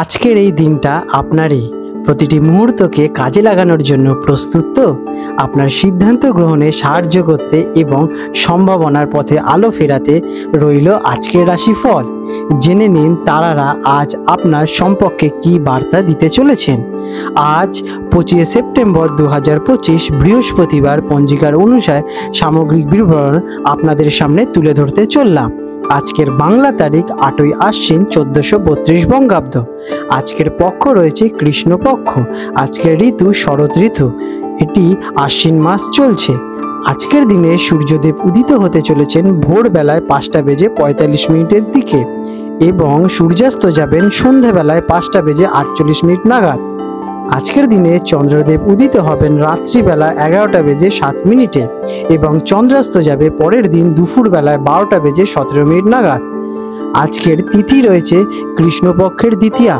আজকের এই দিনটা আপনারই। প্রতিটি মুহূর্তকে কাজে লাগানোর জন্য প্রস্তুত তো? আপনার সিদ্ধান্ত গ্রহণে সাহায্য করতে এবং সম্ভাবনার পথে আলো ফেরাতে রইল আজকের রাশিফল। জেনে নিন তারারা আজ আপনার সম্পর্কে কী বার্তা দিতে চলেছেন। আজ 25 সেপ্টেম্বর 2025 বৃহস্পতিবার পঞ্জিকার অনুসারে সামগ্রিক বিবরণ আপনাদের সামনে তুলে ধরতে চললাম। আজকের বাংলা তারিখ 8ই আশ্বিন 1432 বঙ্গাব্দ। আজকের পক্ষ রয়েছে কৃষ্ণপক্ষ। আজকের ঋতু শরৎ ঋতু। এটি আশ্বিন মাস চলছে। আজকের দিনে সূর্যদেব উদিত হতে চলেছেন ভোরবেলায় 5:45 দিকে এবং সূর্যাস্ত যাবেন সন্ধ্যাবেলায় 5:48 নাগাদ। আজকের দিনে চন্দ্রদেব উদিত হবেন রাত্রিবেলা 11:07 এবং চন্দ্রাস্ত যাবে পরের দিন দুপুরবেলায় 12:17 নাগাদ। আজকের তিথি রয়েছে কৃষ্ণপক্ষের দ্বিতীয়া,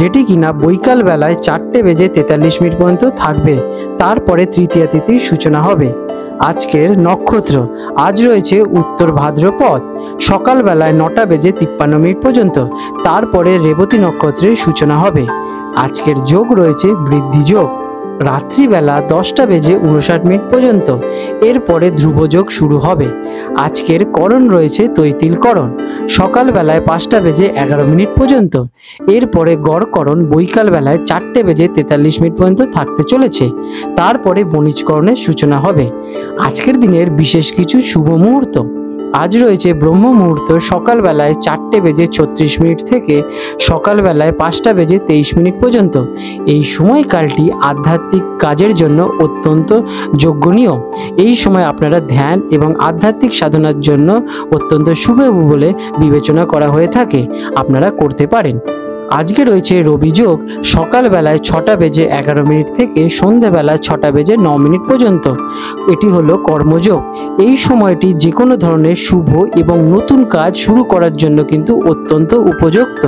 যেটি কিনা বৈকাল বেলায় 4:43 পর্যন্ত থাকবে। তারপরে তৃতীয়া তিথির সূচনা হবে। আজকের নক্ষত্র আজ রয়েছে উত্তর ভাদ্রপদ, সকালবেলায় 9:53 পর্যন্ত। তারপরে রেবতী নক্ষত্রের সূচনা হবে। আজকের যোগ রয়েছে বৃদ্ধি যোগ, রাত্রিবেলা 10:59 পর্যন্ত। এরপরে ধ্রুবযোগ শুরু হবে। আজকের করণ রয়েছে তৈতিল করণ, সকালবেলায় 5:11 পর্যন্ত। এরপরে গড়করণ বৈকাল বেলায় 4:43 পর্যন্ত থাকতে চলেছে। তারপরে বণিজকরণের সূচনা হবে। আজকের দিনের বিশেষ কিছু শুভ মুহূর্ত আজ রয়েছে ব্রহ্ম মুহূর্ত সকালবেলায় 4:36 থেকে সকালবেলায় 5:23 পর্যন্ত। এই সময়কালটি আধ্যাত্মিক কাজের জন্য অত্যন্ত যোগ্যনীয়। এই সময় আপনারা ধ্যান এবং আধ্যাত্মিক সাধনার জন্য অত্যন্ত শুভ বলে বিবেচনা করা হয়ে থাকে, আপনারা করতে পারেন। আজকে রয়েছে রবি যোগ সকালবেলায় 6:11 থেকে সন্ধ্যাবেলা 6:09 পর্যন্ত। এটি হলো কর্মযোগ। এই সময়টি যে কোনো ধরনের শুভ এবং নতুন কাজ শুরু করার জন্য কিন্তু অত্যন্ত উপযুক্ত।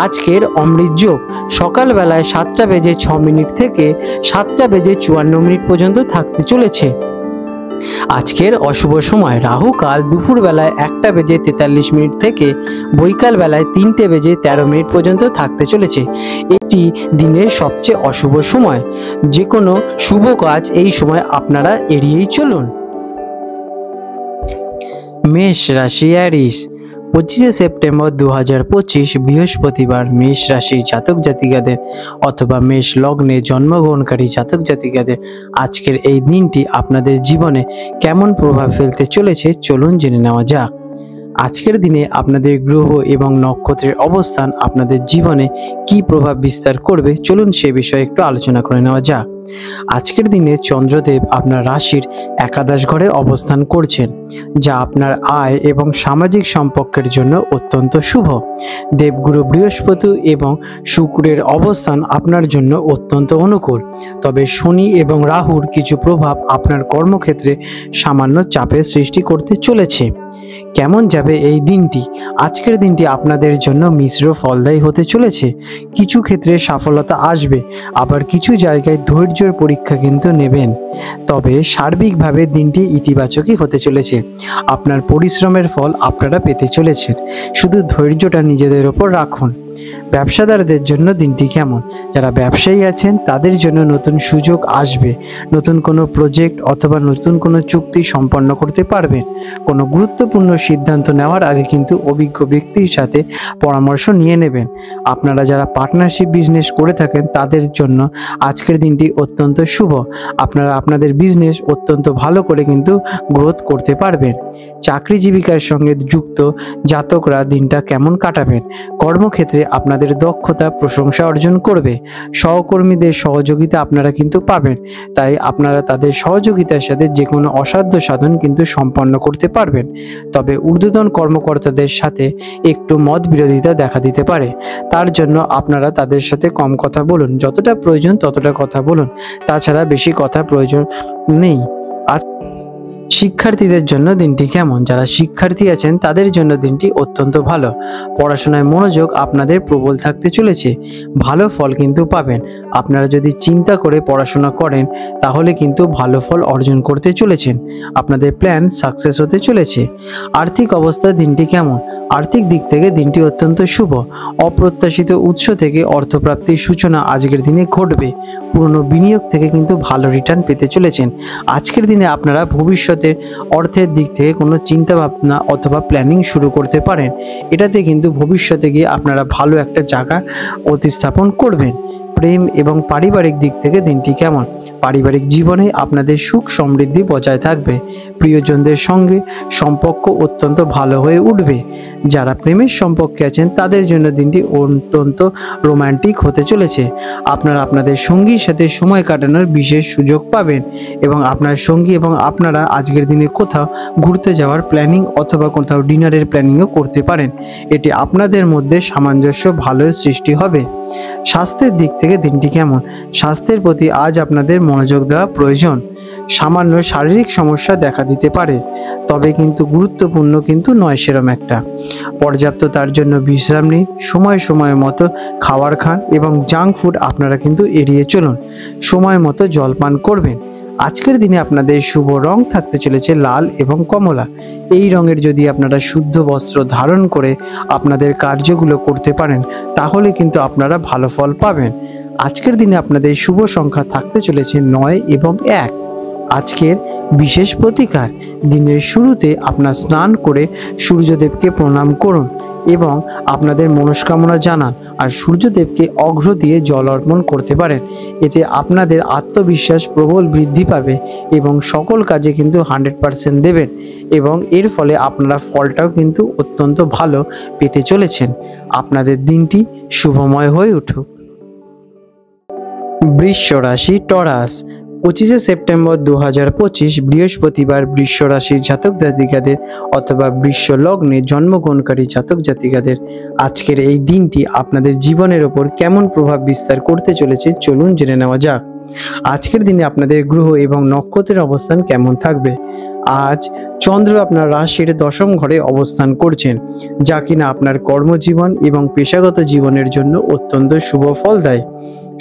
আজকের অমৃত যোগ সকালবেলায় 7:06 থেকে 7:54 পর্যন্ত থাকতে চলেছে। আজকের অশুভ সময় রাহু কাল দুপুরবেলায় 1:43 থেকে বৈকাল বেলায় 3:13 পর্যন্ত থাকতে চলেছে। এটি দিনের সবচেয়ে অশুভ সময়। যে কোনো শুভ কাজ এই সময় আপনারা এড়িয়েই চলুন। মেষ রাশি অ্যারিস, 25 সেপ্টেম্বর 2025 বৃহস্পতিবার মেষ রাশি জাতক জাতিকাদের অথবা মেষ লগ্নে জন্মগ্রহণকারী জাতক জাতিকাদের আজকের এই দিনটি আপনাদের জীবনে কেমন প্রভাব ফেলতে চলেছে চলুন জেনে নেওয়া যাক। আজকের দিনে আপনাদের গ্রহ এবং নক্ষত্রের অবস্থান আপনাদের জীবনে কি প্রভাব বিস্তার করবে চলুন সে বিষয়ে একটু আলোচনা করে নেওয়া যাক। আজকের দিনে চন্দ্রদেব আপনার রাশির একাদশ ঘরে অবস্থান করছেন, যা আপনার আয় এবং সামাজিক সম্পর্কের জন্য অত্যন্ত শুভ। দেবগুরু বৃহস্পতি এবং শুক্রের অবস্থান আপনার জন্য অত্যন্ত অনুকূল। তবে শনি এবং রাহুর কিছু প্রভাব আপনার কর্মক্ষেত্রে সামান্য চাপের সৃষ্টি করতে চলেছে। কেমন যাবে এই দিনটি? আজকের দিনটি আপনাদের জন্য মিশ্র ফলদায়ী হতে চলেছে। কিছু ক্ষেত্রে সফলতা আসবে, আবার কিছু জায়গায় ধৈর্যের পরীক্ষা কিন্তু নেবেন। তবে সার্বিকভাবে দিনটি ইতিবাচকই হতে চলেছে। আপনার পরিশ্রমের ফল আপনারা পেতে চলেছেন। শুধু ধৈর্যটা নিজেদের ওপর রাখুন। ব্যবসাদারদের জন্য দিনটি কেমন? যারা ব্যবসায়ী আছেন তাদের জন্য নতুন সুযোগ আসবে। নতুন কোনো প্রজেক্ট অথবা নতুন কোনো চুক্তি সম্পন্ন করতে পারবেন। কোনো গুরুত্বপূর্ণ সিদ্ধান্ত নেওয়ার আগে কিন্তু অভিজ্ঞ ব্যক্তির সাথে পরামর্শ নিয়ে নেবেন। আপনারা যারা পার্টনারশিপ বিজনেস করে থাকেন তাদের জন্য আজকের দিনটি অত্যন্ত শুভ। আপনারা আপনাদের বিজনেস অত্যন্ত ভালো করে কিন্তু গ্রোথ করতে পারবেন। চাকরিজীবিকার সঙ্গে যুক্ত জাতকরা দিনটা কেমন কাটাবেন? কর্মক্ষেত্রে আপনাদের দক্ষতা প্রশংসা অর্জন করবে। সহকর্মীদের সহযোগিতা আপনারা কিন্তু পাবেন, তাই আপনারা তাদের সহযোগিতার সাথে যে কোনো অসাধ্য সাধন কিন্তু সম্পন্ন করতে পারবেন। তবে ঊর্ধ্বতন কর্মকর্তাদের সাথে একটু মত বিরোধিতা দেখা দিতে পারে। তার জন্য আপনারা তাদের সাথে কম কথা বলুন, যতটা প্রয়োজন ততটা কথা বলুন, তাছাড়া বেশি কথা প্রয়োজন নেই। শিক্ষার্থীদের জন্য দিনটি কেমন? যারা শিক্ষার্থী আছেন তাদের জন্য দিনটি অত্যন্ত ভালো। পড়াশোনায় মনোযোগ আপনাদের প্রবল থাকতে চলেছে। ভালো ফল কিন্তু পাবেন। আপনারা যদি চিন্তা করে পড়াশোনা করেন তাহলে কিন্তু ভালো ফল অর্জন করতে চলেছেন। আপনাদের প্ল্যান সাকসেস হতে চলেছে। আর্থিক অবস্থা দিনটি কেমন? আর্থিক দিক থেকে দিনটি অত্যন্ত শুভ। অপ্রত্যাশিত উৎস থেকে অর্থপ্রাপ্তির সূচনা আজকের দিনে ঘটবে। পুরনো বিনিয়োগ থেকে কিন্তু ভালো রিটার্ন পেতে চলেছেন। আজকের দিনে আপনারা ভবিষ্যতে অর্থের দিক থেকে কোনো চিন্তা ভাবনা অথবা প্ল্যানিং শুরু করতে পারেন। এটাতে কিন্তু ভবিষ্যতে গিয়ে আপনারা ভালো একটা জায়গা প্রতিস্থাপন করবেন। প্রেম এবং পারিবারিক দিক থেকে দিনটি কেমন? পারিবারিক জীবনে আপনাদের সুখ সমৃদ্ধি বজায় থাকবে। প্রিয়জনদের সঙ্গে সম্পর্ক অত্যন্ত ভালো হয়ে উঠবে। যারা প্রেমের সম্পর্কে আছেন তাদের জন্য দিনটি অত্যন্ত রোমান্টিক হতে চলেছে। আপনারা আপনাদের সঙ্গীর সাথে সময় কাটানোর বিশেষ সুযোগ পাবেন এবং আপনার সঙ্গী এবং আপনারা আজকের দিনে কোথাও ঘুরতে যাওয়ার প্ল্যানিং অথবা কোথাও ডিনারের প্ল্যানিংও করতে পারেন। এটি আপনাদের মধ্যে সামঞ্জস্য ভালোর সৃষ্টি হবে। স্বাস্থ্যের দিক থেকে দিনটি কেমন? স্বাস্থ্যের প্রতি আজ আপনাদের মনোযোগ দেওয়া প্রয়োজন। সামান্য শারীরিক সমস্যা দেখা দিতে পারে, তবে কিন্তু গুরুত্বপূর্ণ কিন্তু নয় সেরম একটা। পর্যাপ্ততার জন্য বিশ্রাম নিন, সময় সময় মতো খাবার খান এবং জাঙ্ক ফুড আপনারা কিন্তু এড়িয়ে চলুন। সময় মতো জল পান করবেন। আজকের দিনে আপনাদের শুভ রং থাকতে চলেছে লাল এবং কমলা। এই রঙের যদি আপনারা শুদ্ধ বস্ত্র ধারণ করে আপনাদের কার্যগুলো করতে পারেন তাহলে কিন্তু আপনারা ভালো ফল পাবেন। আজকের দিনে আপনাদের শুভ সংখ্যা থাকতে চলেছে 9 এবং 1। আজকের বিশেষ প্রতিকার, দিনের শুরুতে আপনার স্নান করে সূর্যদেবকে প্রণাম করুন এবং আপনাদের মনস্কামনা জানান আর সূর্যদেবকে অর্ঘ্য দিয়ে জল অর্পণ করতে পারেন। এতে আপনাদের আত্মবিশ্বাস প্রবল বৃদ্ধি পাবে এবং সকল কাজে কিন্তু 100% দেবেন এবং এর ফলে আপনারা ফলটাও কিন্তু অত্যন্ত ভালো পেতে চলেছেন। আপনাদের দিনটি শুভময় হয়ে উঠুক। বৃষ রাশি টরাস, 25 সেপ্টেম্বর 2025 বৃহস্পতিবার বৃষ রাশির জাতক জাতিকাদের অথবা বৃষ লগ্নে জন্মগ্রহণকারী জাতক জাতিকাদের আজকের এই দিনটি আপনাদের জীবনের ওপর কেমন প্রভাব বিস্তার করতে চলেছে চলুন জেনে নেওয়া যাক। আজকের দিনে আপনাদের গ্রহ এবং নক্ষত্রের অবস্থান কেমন থাকবে? আজ চন্দ্র আপনার রাশির 10ম ঘরে অবস্থান করছেন, যা কিনা আপনার কর্মজীবন এবং পেশাগত জীবনের জন্য অত্যন্ত শুভ ফল দেয়।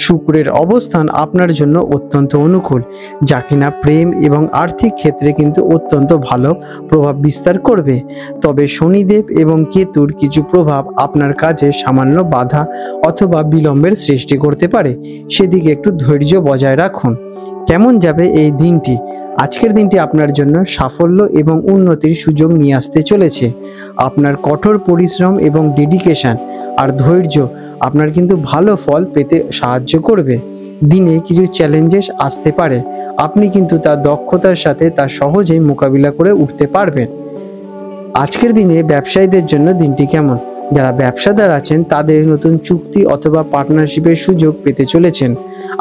শুক্রের অবস্থান আপনার জন্য অত্যন্ত অনুকূল, যা কিনা প্রেম এবং আর্থিক ক্ষেত্রে কিন্তু অত্যন্ত ভালো প্রভাব বিস্তার করবে। তবে শনিদেব এবং কেতুর কিছু প্রভাব আপনার কাজে সামান্য বাধা অথবা বিলম্বের সৃষ্টি করতে পারে, সেদিকে একটু ধৈর্য বজায় রাখুন। কেমন যাবে এই দিনটি? আজকের দিনটি আপনার জন্য সাফল্য এবং উন্নতির সুযোগ নিয়ে আসতে চলেছে। আপনার কঠোর পরিশ্রম এবং ডেডিকেশন আর ধৈর্য আপনার কিন্তু ভালো ফল পেতে সাহায্য করবে। দিনে কিছু চ্যালেঞ্জেস আসতে পারে, আপনি কিন্তু তার দক্ষতার সাথে তা সহজেই মোকাবিলা করে উঠতে পারবেন। আজকের দিনে ব্যবসায়ীদের জন্য দিনটি কেমন? যারা ব্যবসাদার আছেন তাদের নতুন চুক্তি অথবা পার্টনারশিপের সুযোগ পেতে চলেছেন।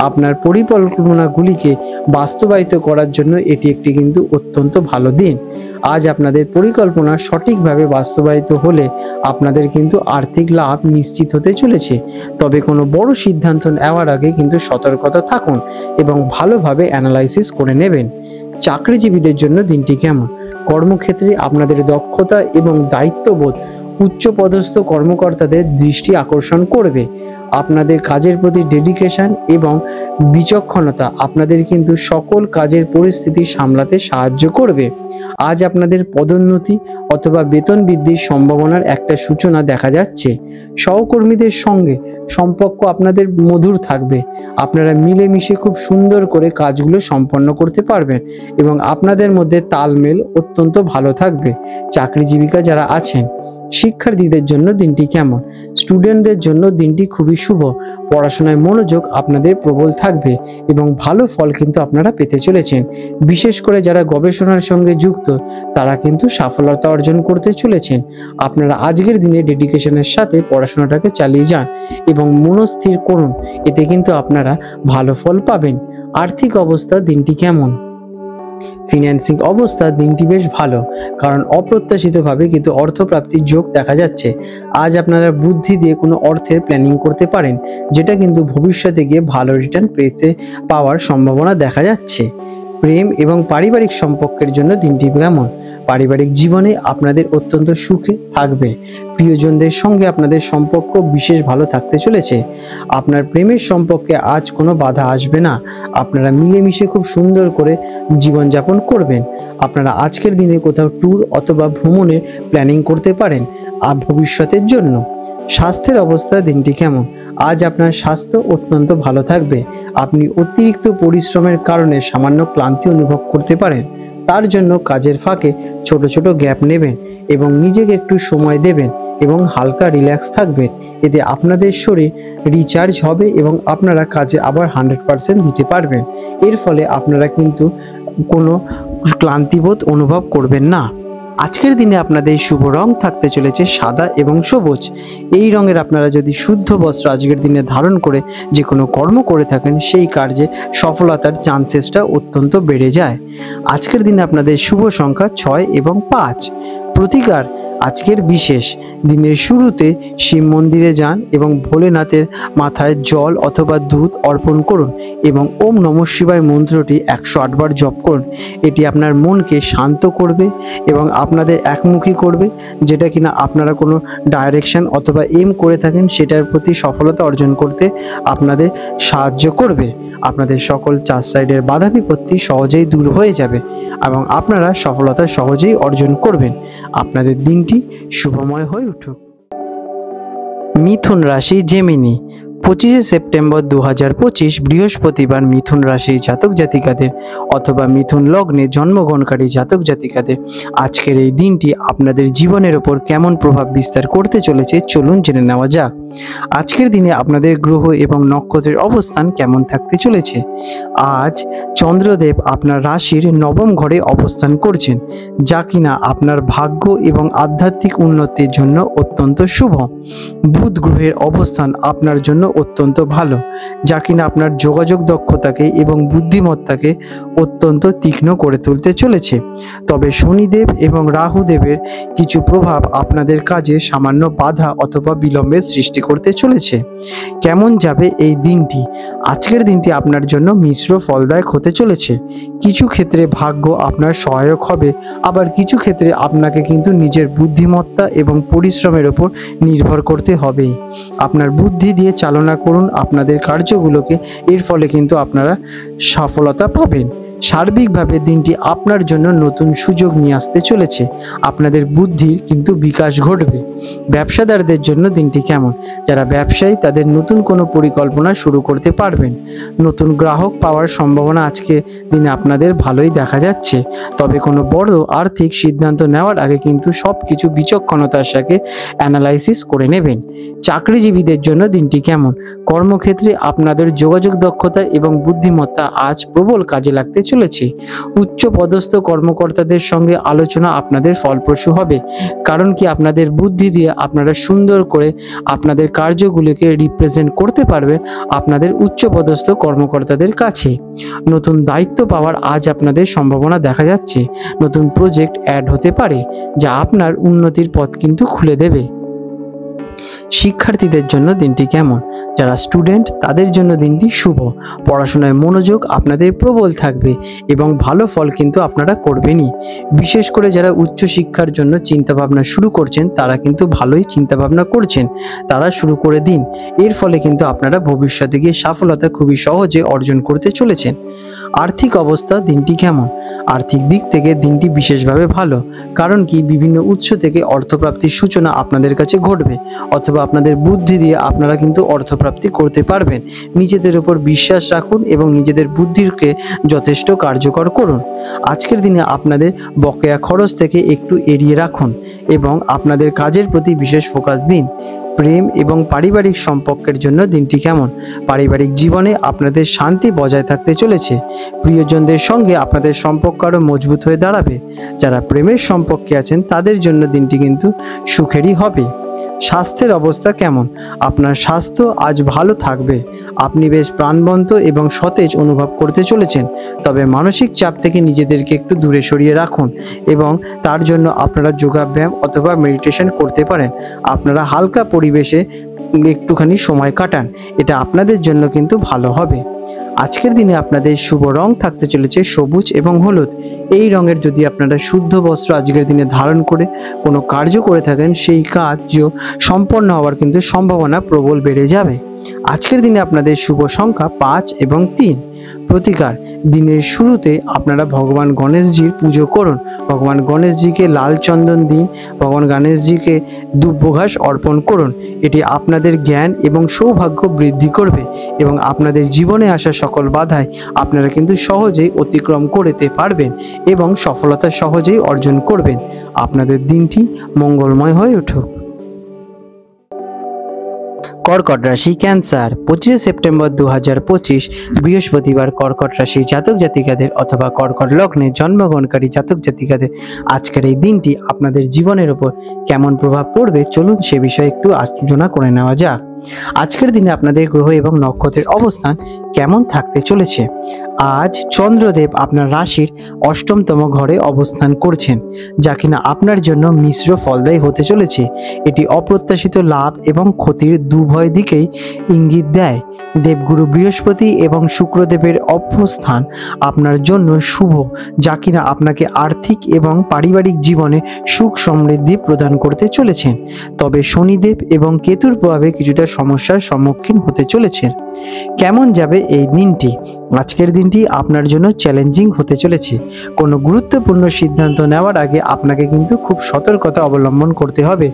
আপনার পরিকল্পনাগুলিকে বাস্তবায়িত করার জন্য এটি একটি কিন্তু অত্যন্ত ভালো দিন। আজ আপনাদের পরিকল্পনা সঠিকভাবে বাস্তবায়িত হলে আপনাদের কিন্তু আর্থিক লাভ নিশ্চিত হতে চলেছে। তবে কোনো বড় সিদ্ধান্ত নেওয়ার আগে কিন্তু সতর্কতা থাকুন এবং ভালোভাবে অ্যানালাইসিস করে নেবেন। চাকরিজীবীদের জন্য দিনটি কেমন? কর্মক্ষেত্রে আপনাদের দক্ষতা এবং দায়িত্ববোধ উচ্চপদস্থ কর্মকর্তাদের দৃষ্টি আকর্ষণ করবে। আপনাদের কাজের প্রতি ডেডিকেশন এবং বিচক্ষণতা আপনাদের কিন্তু সকল কাজের পরিস্থিতি সামলাতে সাহায্য করবে। আজ আপনাদের পদোন্নতি অথবা বেতন বৃদ্ধির সম্ভাবনার একটা সূচনা দেখা যাচ্ছে। সহকর্মীদের সঙ্গে সম্পর্ক আপনাদের মধুর থাকবে। আপনারা মিলেমিশে খুব সুন্দর করে কাজগুলো সম্পন্ন করতে পারবেন এবং আপনাদের মধ্যে তালমেল অত্যন্ত ভালো থাকবে। চাকরি জীবিকা যারা আছেন, শিক্ষার্থীদের জন্য দিনটি কেমন? স্টুডেন্টদের জন্য দিনটি খুবই শুভ। পড়াশোনায় মনোযোগ আপনাদের প্রবল থাকবে এবং ভালো ফল কিন্তু আপনারা পেতে চলেছেন। বিশেষ করে যারা গবেষণার সঙ্গে যুক্ত তারা কিন্তু সফলতা অর্জন করতে চলেছেন। আপনারা আজকের দিনে ডেডিকেশনের সাথে পড়াশোনাটাকে চালিয়ে যান এবং মনস্থির করুন, এতে কিন্তু আপনারা ভালো ফল পাবেন। আর্থিক অবস্থা দিনটি কেমন? ফিন্যান্সিং অবস্থা দিনটি বেশ ভালো, কারণ অপ্রত্যাশিতভাবে কিন্তু অর্থপ্রাপ্তির যোগ দেখা যাচ্ছে। আজ আপনারা বুদ্ধি দিয়ে কোনো অর্থের প্ল্যানিং করতে পারেন, যেটা কিন্তু ভবিষ্যতে গিয়ে ভালো রিটার্ন পাওয়ার সম্ভাবনা দেখা যাচ্ছে। প্রেম এবং পারিবারিক সম্পর্কের জন্য দিনটি কেমন? পারিবারিক জীবনে আপনাদের অত্যন্ত সুখে থাকবে। প্রিয়জনদের সঙ্গে আপনাদের সম্পর্ক বিশেষ ভালো থাকতে চলেছে। আপনার প্রেমের সম্পর্কে আজ কোনো বাধা আসবে না। আপনারা মিলেমিশে খুব সুন্দর করে জীবনযাপন করবেন। আপনারা আজকের দিনে কোথাও ট্যুর অথবা ভ্রমণের প্ল্যানিং করতে পারেন। ভবিষ্যতের জন্য। স্বাস্থ্যের অবস্থা দিনটি কেমন? আজ আপনার স্বাস্থ্য অত্যন্ত ভালো থাকবে। আপনি অতিরিক্ত পরিশ্রমের কারণে সামান্য ক্লান্তি অনুভব করতে পারেন। তার জন্য কাজের ফাঁকে ছোট ছোট গ্যাপ নেবেন এবং নিজেকে একটু সময় দেবেন এবং হালকা রিল্যাক্স থাকবেন। এতে আপনাদের শরীর রিচার্জ হবে এবং আপনারা কাজে আবার 100% দিতে পারবেন। এর ফলে আপনারা কিন্তু কোনো ক্লান্তিবোধ অনুভব করবেন না। আজকের দিনে আপনাদের শুভ রং থাকতে চলেছে সাদা এবং সবুজ। এই রঙের আপনারা যদি শুদ্ধ বস্ত্র আজকের দিনে ধারণ করে যে কোনো কর্ম করে থাকেন, সেই কার্যে সফলতার চান্সেসটা অত্যন্ত বেড়ে যায়। আজকের দিনে আপনাদের শুভ সংখ্যা 6 এবং 5। প্রতিকার আজকের বিশেষ দিনের শুরুতে শিব মন্দিরে যান এবং ভোলেনাথের মাথায় জল অথবা দুধ অর্পণ করুন এবং ওম নমঃ শিবায় মন্ত্রটি 108 বার জপ করুন। এটি আপনার মনকে শান্ত করবে এবং আপনাদের একমুখী করবে, যেটা কিনা আপনারা কোনো ডাইরেকশন অথবা এম করে থাকেন সেটার প্রতি সফলতা অর্জন করতে আপনাদের সাহায্য করবে। আপনাদের সকল 4 সাইডের বাধা বিপত্তি সহজেই দূর হয়ে যাবে এবং আপনারা সফলতা সহজেই অর্জন করবেন। আপনাদের দিনটি শুভময় হয়ে উঠুক। মিথুন রাশি জেমিনি, 25 সেপ্টেম্বর 2025 বৃহস্পতিবার মিথুন রাশির জাতক জাতিকাদের অথবা মিথুন লগ্নে জন্মগ্রহণকারী জাতক জাতিকাদের আজকের এই দিনটি আপনাদের জীবনের ওপর কেমন প্রভাব বিস্তার করতে চলেছে চলুন জেনে নেওয়া যাক। আজকের দিনে আপনাদের গ্রহ এবং নক্ষত্রের অবস্থান কেমন থাকতে চলেছে। আজ চন্দ্রদেব আপনার রাশির 9ম ঘরে অবস্থান করছেন, যা কিনা আপনার ভাগ্য এবং আধ্যাত্মিক উন্নতির জন্য অত্যন্ত শুভ। বুধ গ্রহের অবস্থান আপনার জন্য অত্যন্ত ভালো, যা কিনা আপনার যোগাযোগ দক্ষতাকে এবং বুদ্ধিমত্তাকে অত্যন্ত তীক্ষ্ণ করে তুলতে চলেছে। তবে শনিদেব এবং রাহুদেবের কিছু প্রভাব আপনাদের কাজে সামান্য বাধা অথবা বিলম্বের সৃষ্টি করতে চলেছে। কেমন যাবে এই দিনটি? আজকের দিনটি আপনার জন্য মিশ্র ফলদায়ক হতে চলেছে। কিছু ক্ষেত্রে ভাগ্য আপনার সহায়ক হবে, আবার কিছু ক্ষেত্রে আপনাকে কিন্তু নিজের বুদ্ধিমত্তা এবং পরিশ্রমের উপর নির্ভর করতে হবে। আপনার বুদ্ধি দিয়ে চালনা করুন আপনাদের কার্যগুলোকে, এর ফলে কিন্তু আপনারা সফলতা পাবেন। সার্বিকভাবে দিনটি আপনার জন্য নতুন সুযোগ নিয়ে আসতে চলেছে। আপনাদের বুদ্ধির কিন্তু বিকাশ ঘটবে। ব্যবসাদারদের জন্য দিনটি কেমন? যারা ব্যবসায়ী তাদের নতুন কোনো পরিকল্পনা শুরু করতে পারবেন। নতুন গ্রাহক পাওয়ার সম্ভাবনা আজকে দিনে আপনাদের ভালোই দেখা যাচ্ছে। তবে কোনো বড় আর্থিক সিদ্ধান্ত নেওয়ার আগে কিন্তু সব কিছু বিচক্ষণতার সাথে অ্যানালাইসিস করে নেবেন। চাকরিজীবীদের জন্য দিনটি কেমন? কর্মক্ষেত্রে আপনাদের যোগাযোগ দক্ষতা এবং বুদ্ধিমত্তা আজ প্রবল কাজে লাগতে চলেছে। উচ্চ পদস্থ কর্মকর্তাদের সঙ্গে আলোচনা আপনাদের ফলপ্রসূ হবে, কারণ কি আপনাদের বুদ্ধি দিয়ে আপনারা সুন্দর করে আপনাদের কার্যগুলিকে রিপ্রেজেন্ট করতে পারবেন আপনাদের উচ্চ পদস্থ কর্মকর্তাদের কাছে। নতুন দায়িত্ব পাওয়ার আজ আপনাদের সম্ভাবনা দেখা যাচ্ছে। নতুন প্রজেক্ট অ্যাড হতে পারে, যা আপনার উন্নতির পথ কিন্তু খুলে দেবে। শিক্ষার্থীদের জন্য দিনটি কেমন? যারা স্টুডেন্ট তাদের জন্য দিনটি শুভ। পড়াশোনায় মনোযোগ আপনাদের প্রবল থাকবে এবং ভালো ফল কিন্তু আপনারা করবেনই। বিশেষ করে যারা উচ্চ শিক্ষার জন্য চিন্তাভাবনা শুরু করছেন তারা কিন্তু ভালোই চিন্তাভাবনা করছেন, তারা শুরু করে দিন। এর ফলে কিন্তু আপনারা ভবিষ্যতে গিয়ে সফলতা খুবই সহজে অর্জন করতে চলেছেন। আর্থিক অবস্থা দিনটি কেমন? আর্থিক দিক থেকে দিনটি বিশেষভাবে ভালো, কারণ কি বিভিন্ন উৎস থেকে অর্থপ্রাপ্তির সূচনা আপনাদের কাছে ঘটবে, অথবা আপনাদের বুদ্ধি দিয়ে আপনারা কিন্তু অর্থপ্রাপ্তি করতে পারবেন। নিজেদের উপর বিশ্বাস রাখুন এবং নিজেদের বুদ্ধিকে যথেষ্ট কার্যকর করুন। আজকের দিনে আপনাদের বকেয়া খরচ থেকে একটু এড়িয়ে রাখুন এবং আপনাদের কাজের প্রতি বিশেষ ফোকাস দিন। প্রেম এবং পারিবারিক সম্পর্কের জন্য দিনটি কেমন? পারিবারিক জীবনে আপনাদের শান্তি বজায় থাকতে চলেছে। প্রিয়জনদের সঙ্গে আপনাদের সম্পর্ক আরও মজবুত হয়ে দাঁড়াবে। যারা প্রেমের সম্পর্কে আছেন তাদের জন্য দিনটি কিন্তু সুখেরই হবে। স্বাস্থ্যের অবস্থা কেমন? আপনার স্বাস্থ্য আজ ভালো থাকবে। আপনি বেশ প্রাণবন্ত এবং সতেজ অনুভব করতে চলেছেন। তবে মানসিক চাপ থেকে নিজেদেরকে একটু দূরে সরিয়ে রাখুন এবং তার জন্য আপনারা যোগাব্যায়াম অথবা মেডিটেশন করতে পারেন। আপনারা হালকা পরিবেশে একটুখানি সময় কাটান, এটা আপনাদের জন্য কিন্তু ভালো হবে। আজকের দিনে আপনাদের শুভ রং থাকতে চলেছে সবুজ এবং হলুদ। এই রঙের যদি আপনারা শুদ্ধ বস্ত্র আজকের দিনে ধারণ করে কোনো কার্য করে থাকেন, সেই কার্য সম্পন্ন হওয়ার কিন্তু সম্ভাবনা প্রবল বেড়ে যাবে। আজকের দিনে আপনাদের শুভ সংখ্যা 5 এবং 3। প্রতিকার, দিনের শুরুতে আপনারা ভগবান গণেশজির পুজো করুন। ভগবান গণেশজিকে লাল চন্দন দিন, ভগবান গণেশজিকে দুব্য ঘাস অর্পণ করুন। এটি আপনাদের জ্ঞান এবং সৌভাগ্য বৃদ্ধি করবে এবং আপনাদের জীবনে আসা সকল বাধায় আপনারা কিন্তু সহজেই অতিক্রম করতে পারবেন এবং সফলতা সহজেই অর্জন করবেন। আপনাদের দিনটি মঙ্গলময় হয়ে উঠুক। কর্কট রাশি, ক্যান্সার। 25 সেপ্টেম্বর 2025 বৃহস্পতিবার কর্কট রাশির জাতক জাতিকাদের অথবা কর্কট লগ্নে জন্মগ্রহণকারী জাতক জাতিকাদের আজকের এই দিনটি আপনাদের জীবনের উপর কেমন প্রভাব পড়বে চলুন সে বিষয়ে একটু আলোচনা করে নেওয়া যাক। আজকের দিনে আপনাদের গ্রহ এবং নক্ষত্রের অবস্থান কেমন থাকতে চলেছে। আজ চন্দ্রদেব আপনার রাশির অষ্টমতম ঘরে অবস্থান করছেন, যা কিনা আপনার জন্য মিশ্র ফলদায়ী হতে চলেছে। এটি অপ্রত্যাশিত লাভ এবং ক্ষতির দুভয় দিকেই ইঙ্গিত দেয়। দেবগুরু বৃহস্পতি এবং শুক্রদেবের অবস্থান আপনার জন্য শুভ, যা কিনা আপনাকে আর্থিক এবং পারিবারিক জীবনে সুখ সমৃদ্ধি প্রদান করতে চলেছেন। তবে শনিদেব এবং কেতুর প্রভাবে কিছুটা সমস্যার সম্মুখীন হতে চলেছেন। কেমন যাবে এই দিনটি? আজকের দিনটি আপনার জন্য চ্যালেঞ্জিং হতে চলেছে। কোনো গুরুত্বপূর্ণ সিদ্ধান্ত নেওয়ার আগে আপনাকে কিন্তু খুব সতর্কতা অবলম্বন করতে হবে।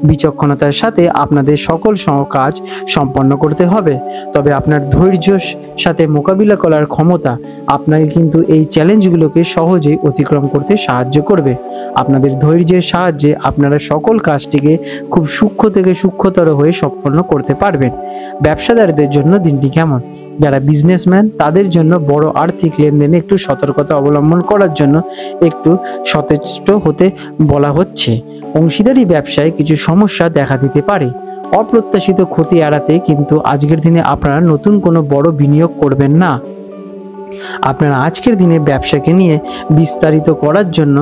বিচক্ষণতার সাথে আপনাদের সকল কাজ সম্পন্ন করতে হবে। তবে আপনার ধৈর্যের সাথে মোকাবিলা করার ক্ষমতা আপনাকে কিন্তু এই চ্যালেঞ্জগুলোকে সহজেই অতিক্রম করতে সাহায্য করবে। আপনাদের ধৈর্যের সাহায্যে আপনারা সকল কাজটিকে খুব সূক্ষ্ম থেকে সূক্ষ্মতর হয়ে সম্পন্ন করতে পারবেন। ব্যবসাদারদের জন্য দিনটি কেমন? যারা বিজনেসম্যান তাদের জন্য বড় আর্থিক লেনদেনে একটু সতর্কতা অবলম্বন করার জন্য একটু সচেষ্ট হতে বলা হচ্ছে। অংশীদারি ব্যবসায় কিছু সমস্যা দেখা দিতে পারে। অপ্রত্যাশিত ক্ষতি এড়াতে কিন্তু আজকের দিনে আপনারা নতুন কোনো বড় বিনিয়োগ করবেন না। আপনারা আজকের দিনে ব্যবসাকে নিয়ে বিস্তারিত করার জন্য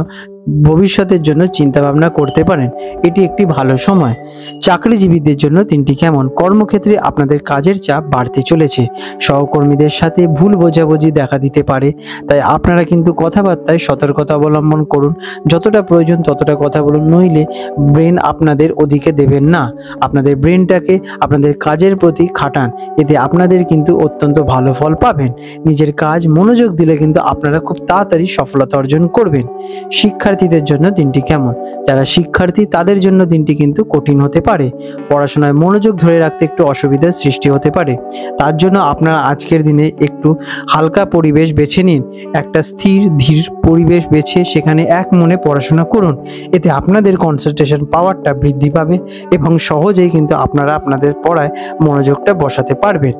ভবিষ্যতের জন্য চিন্তা ভাবনা করতে পারেন। এটি একটি ভালো সময়। চাকরিজীবীদের জন্য দিনটি কেমন? কর্মক্ষেত্রে আপনাদের কাজের চাপ বাড়তে চলেছে। সহকর্মীদের সাথে ভুল বোঝাবুঝি দেখা দিতে পারে, তাই আপনারা কিন্তু কথাবার্তায় সতর্কতা অবলম্বন করুন। যতটা প্রয়োজন ততটা কথা বলুন, নইলে ব্রেন আপনাদের ওদিকে দেবেন না। আপনাদের ব্রেনটাকে আপনাদের কাজের প্রতি খাটান, এতে আপনাদের কিন্তু অত্যন্ত ভালো ফল পাবেন। নিজের কাজ মনোযোগ দিলে কিন্তু আপনারা খুব তাড়াতাড়ি সফলতা অর্জন করবেন। শিক্ষার্থীদের জন্য দিনটি কেমন? যারা শিক্ষার্থী তাদের জন্য দিনটি কিন্তু কঠিন হতে পারে। পড়াশোনায় মনোযোগ ধরে রাখতে একটু অসুবিধার সৃষ্টি হতে পারে। তার জন্য আপনারা আজকের দিনে একটু হালকা পরিবেশ বেছে নিন। একটা স্থির ধীর পরিবেশ বেছে সেখানে এক মনে পড়াশোনা করুন। এতে আপনাদের কনসেন্ট্রেশন পাওয়ারটা বৃদ্ধি পাবে এবং সহজেই কিন্তু আপনারা আপনাদের পড়ায় মনোযোগটা বসাতে পারবেন।